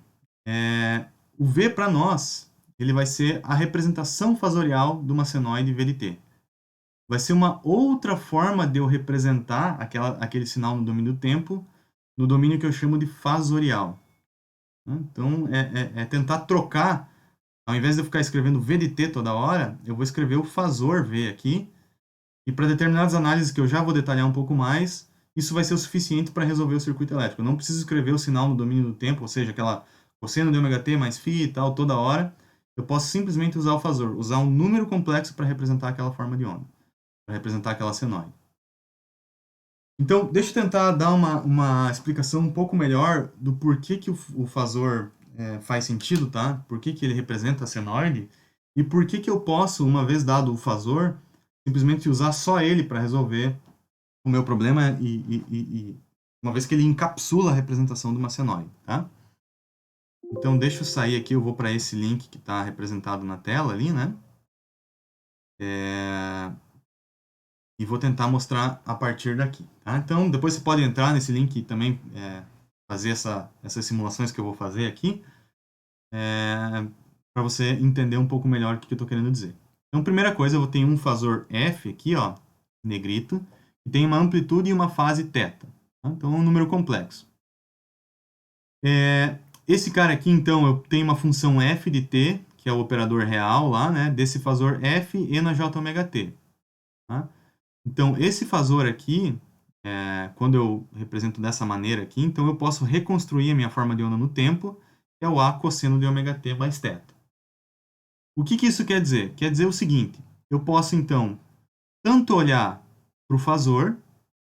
O V para nós, ele vai ser a representação fasorial de uma senoide VDT. Vai ser uma outra forma de eu representar aquele sinal no domínio do tempo, no domínio que eu chamo de fasorial. Então, é tentar trocar, ao invés de eu ficar escrevendo VDT toda hora, eu vou escrever o fasor V aqui, e para determinadas análises que eu já vou detalhar um pouco mais, isso vai ser o suficiente para resolver o circuito elétrico. Eu não preciso escrever o sinal no domínio do tempo, ou seja, aquela cosseno de ômega t mais φ e tal, toda hora. Eu posso simplesmente usar o fasor, usar um número complexo para representar aquela forma de onda, para representar aquela senoide. Então, deixa eu tentar dar uma explicação um pouco melhor do porquê que o fasor faz sentido, tá? Por que ele representa a senoide e por que eu posso, uma vez dado o fasor, simplesmente usar só ele para resolver o meu problema e uma vez que ele encapsula a representação de uma senoide, tá? Então, deixa eu sair aqui, eu vou para esse link que está representado na tela ali, né? E vou tentar mostrar a partir daqui, tá? Então, depois você pode entrar nesse link e também fazer essas simulações que eu vou fazer aqui, para você entender um pouco melhor o que eu estou querendo dizer. Então, primeira coisa, eu tenho um fasor F aqui, ó, negrito, que tem uma amplitude e uma fase θ. Tá? Então, é um número complexo. Esse cara aqui, então, eu tenho uma função f de t, que é o operador real lá, né, desse fasor f e na j ômega t. Tá? Então, esse fasor aqui, quando eu represento dessa maneira aqui, então eu posso reconstruir a minha forma de onda no tempo, que é o A cosseno de ômega t mais θ. O que isso quer dizer? Quer dizer o seguinte, eu posso, então, tanto olhar para o fasor,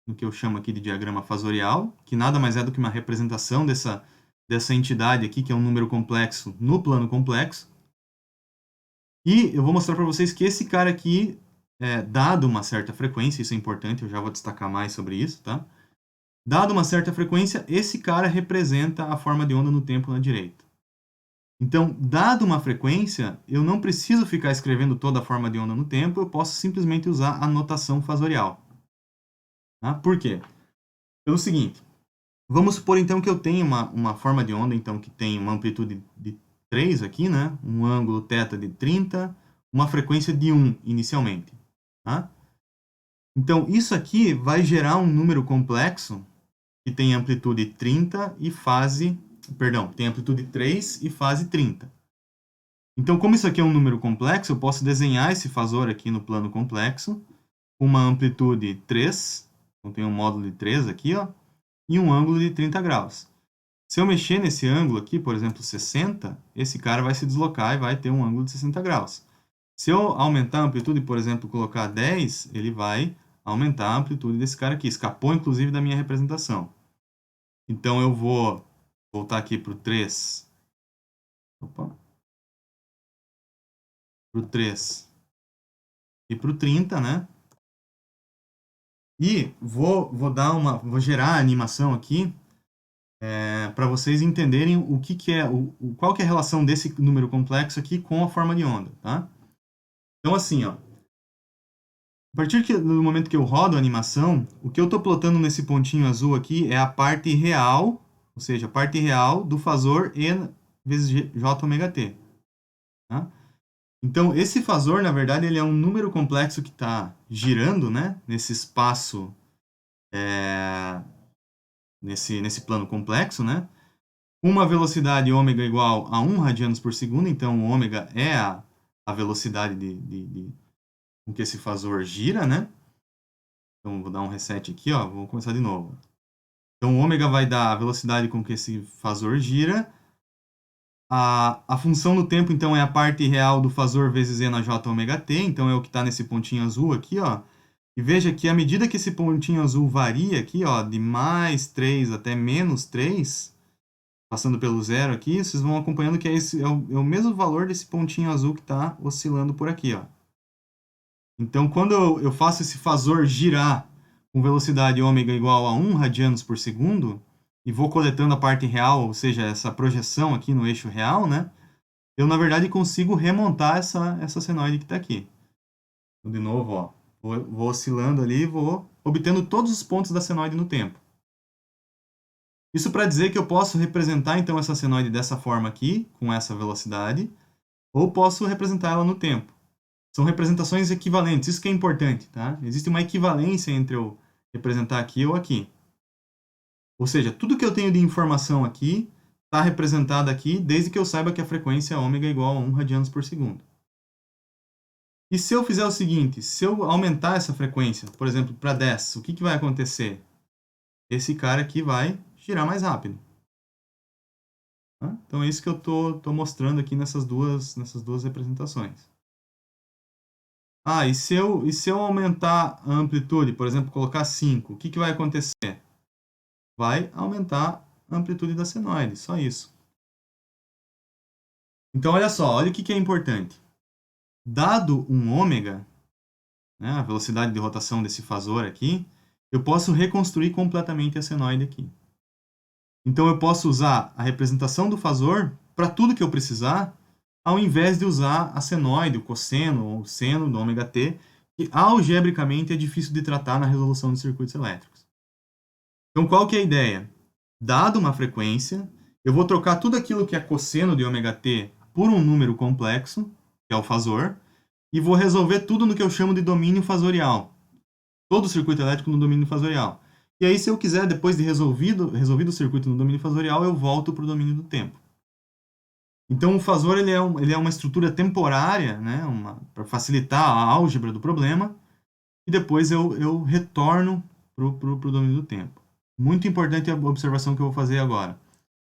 no que eu chamo aqui de diagrama fasorial, que nada mais é do que uma representação dessa entidade aqui, que é um número complexo, no plano complexo. E eu vou mostrar para vocês que esse cara aqui, dado uma certa frequência, isso é importante, eu já vou destacar mais sobre isso, tá? Dado uma certa frequência, esse cara representa a forma de onda no tempo na direita. Então, dado uma frequência, eu não preciso ficar escrevendo toda a forma de onda no tempo, eu posso simplesmente usar a notação fasorial. Tá? Por quê? Pelo seguinte, vamos supor então que eu tenho uma forma de onda então, que tem uma amplitude de 3 aqui, né? Um ângulo θ de 30, uma frequência de 1 inicialmente. Tá? Então, isso aqui vai gerar um número complexo que tem amplitude 30 e fase... Perdão, tem amplitude 3 e fase 30. Então, como isso aqui é um número complexo, eu posso desenhar esse fasor aqui no plano complexo com uma amplitude 3, então tem um módulo de 3 aqui, ó, e um ângulo de 30 graus. Se eu mexer nesse ângulo aqui, por exemplo, 60, esse cara vai se deslocar e vai ter um ângulo de 60 graus. Se eu aumentar a amplitude, por exemplo, colocar 10, ele vai aumentar a amplitude desse cara aqui. Escapou, inclusive, da minha representação. Então, eu vou voltar aqui para o 3. Opa. Para o 3 e para o 30, né? E vou gerar a animação aqui para vocês entenderem o que é, qual que é a relação desse número complexo aqui com a forma de onda, tá? Então, assim, ó, a partir do momento que eu rodo a animação, o que eu estou plotando nesse pontinho azul aqui é a parte real, ou seja, a parte real do fasor E vezes J ômega t. Tá? Então, esse fasor, na verdade, ele é um número complexo que está girando, né, nesse espaço, nesse plano complexo, né, uma velocidade ômega igual a 1 radianos por segundo, então o ômega é a velocidade com que esse fasor gira, né? Então, vou dar um reset aqui, ó, vou começar de novo. Então, o ômega vai dar a velocidade com que esse fasor gira. A função no tempo, então, é a parte real do fasor vezes E na J ômega t, então é o que está nesse pontinho azul aqui, ó. E veja que à medida que esse pontinho azul varia aqui, ó, de mais 3 até menos 3, passando pelo zero aqui, vocês vão acompanhando que é o mesmo valor desse pontinho azul que está oscilando por aqui, ó. Então, quando eu faço esse fasor girar com velocidade ômega igual a 1 radianos por segundo, e vou coletando a parte real, ou seja, essa projeção aqui no eixo real, né? Eu, na verdade, consigo remontar essa senoide que está aqui. Então, de novo, ó, vou oscilando ali, vou obtendo todos os pontos da senoide no tempo. Isso para dizer que eu posso representar, então, essa senoide dessa forma aqui, com essa velocidade, ou posso representar ela no tempo. São representações equivalentes, isso que é importante, tá? Existe uma equivalência entre eu representar aqui ou aqui. Ou seja, tudo que eu tenho de informação aqui está representado aqui, desde que eu saiba que a frequência ômega é igual a 1 radianos por segundo. E se eu fizer o seguinte, se eu aumentar essa frequência, por exemplo, para 10, o que vai acontecer? Esse cara aqui vai girar mais rápido. Tá? Então é isso que eu estou mostrando aqui nessas duas representações. Ah, e se eu aumentar a amplitude, por exemplo, colocar 5, o que vai acontecer? Vai aumentar a amplitude da senoide, só isso. Então, olha só, olha o que é importante. Dado um ômega, né, a velocidade de rotação desse fasor aqui, eu posso reconstruir completamente a senoide aqui. Então, eu posso usar a representação do fasor para tudo que eu precisar, ao invés de usar a senoide, o cosseno ou o seno do ômega t, que algebricamente é difícil de tratar na resolução de circuitos elétricos. Então, qual que é a ideia? Dado uma frequência, eu vou trocar tudo aquilo que é cosseno de ômega t por um número complexo, que é o fasor, e vou resolver tudo no que eu chamo de domínio fasorial. Todo o circuito elétrico no domínio fasorial. E aí, se eu quiser, depois de resolvido o circuito no domínio fasorial, eu volto para o domínio do tempo. Então, o fasor ele é uma estrutura temporária, né, para facilitar a álgebra do problema, e depois eu retorno para o domínio do tempo. Muito importante a observação que eu vou fazer agora.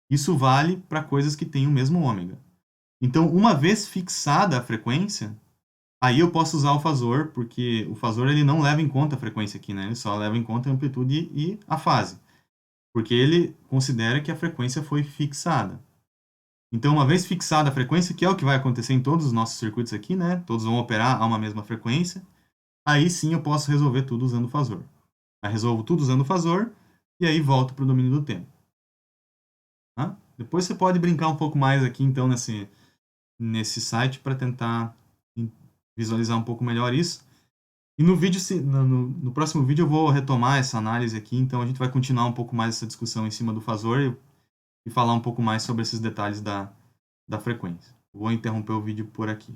Isso vale para coisas que têm o mesmo ômega. Então, uma vez fixada a frequência, Aí eu posso usar o fazor, porque o fazor ele não leva em conta a frequência aqui, né? Ele só leva em conta a amplitude e a fase, porque ele considera que a frequência foi fixada. Então, uma vez fixada a frequência, que é o que vai acontecer em todos os nossos circuitos aqui, né? Todos vão operar a uma mesma frequência. Aí sim eu posso resolver tudo usando o fazor. Aí resolvo tudo usando o fazor e aí volto para o domínio do tempo. Tá? Depois você pode brincar um pouco mais aqui, então, nesse site para tentar visualizar um pouco melhor isso. E no vídeo, no próximo vídeo eu vou retomar essa análise aqui, então a gente vai continuar um pouco mais essa discussão em cima do fazor e falar um pouco mais sobre esses detalhes da frequência. Vou interromper o vídeo por aqui.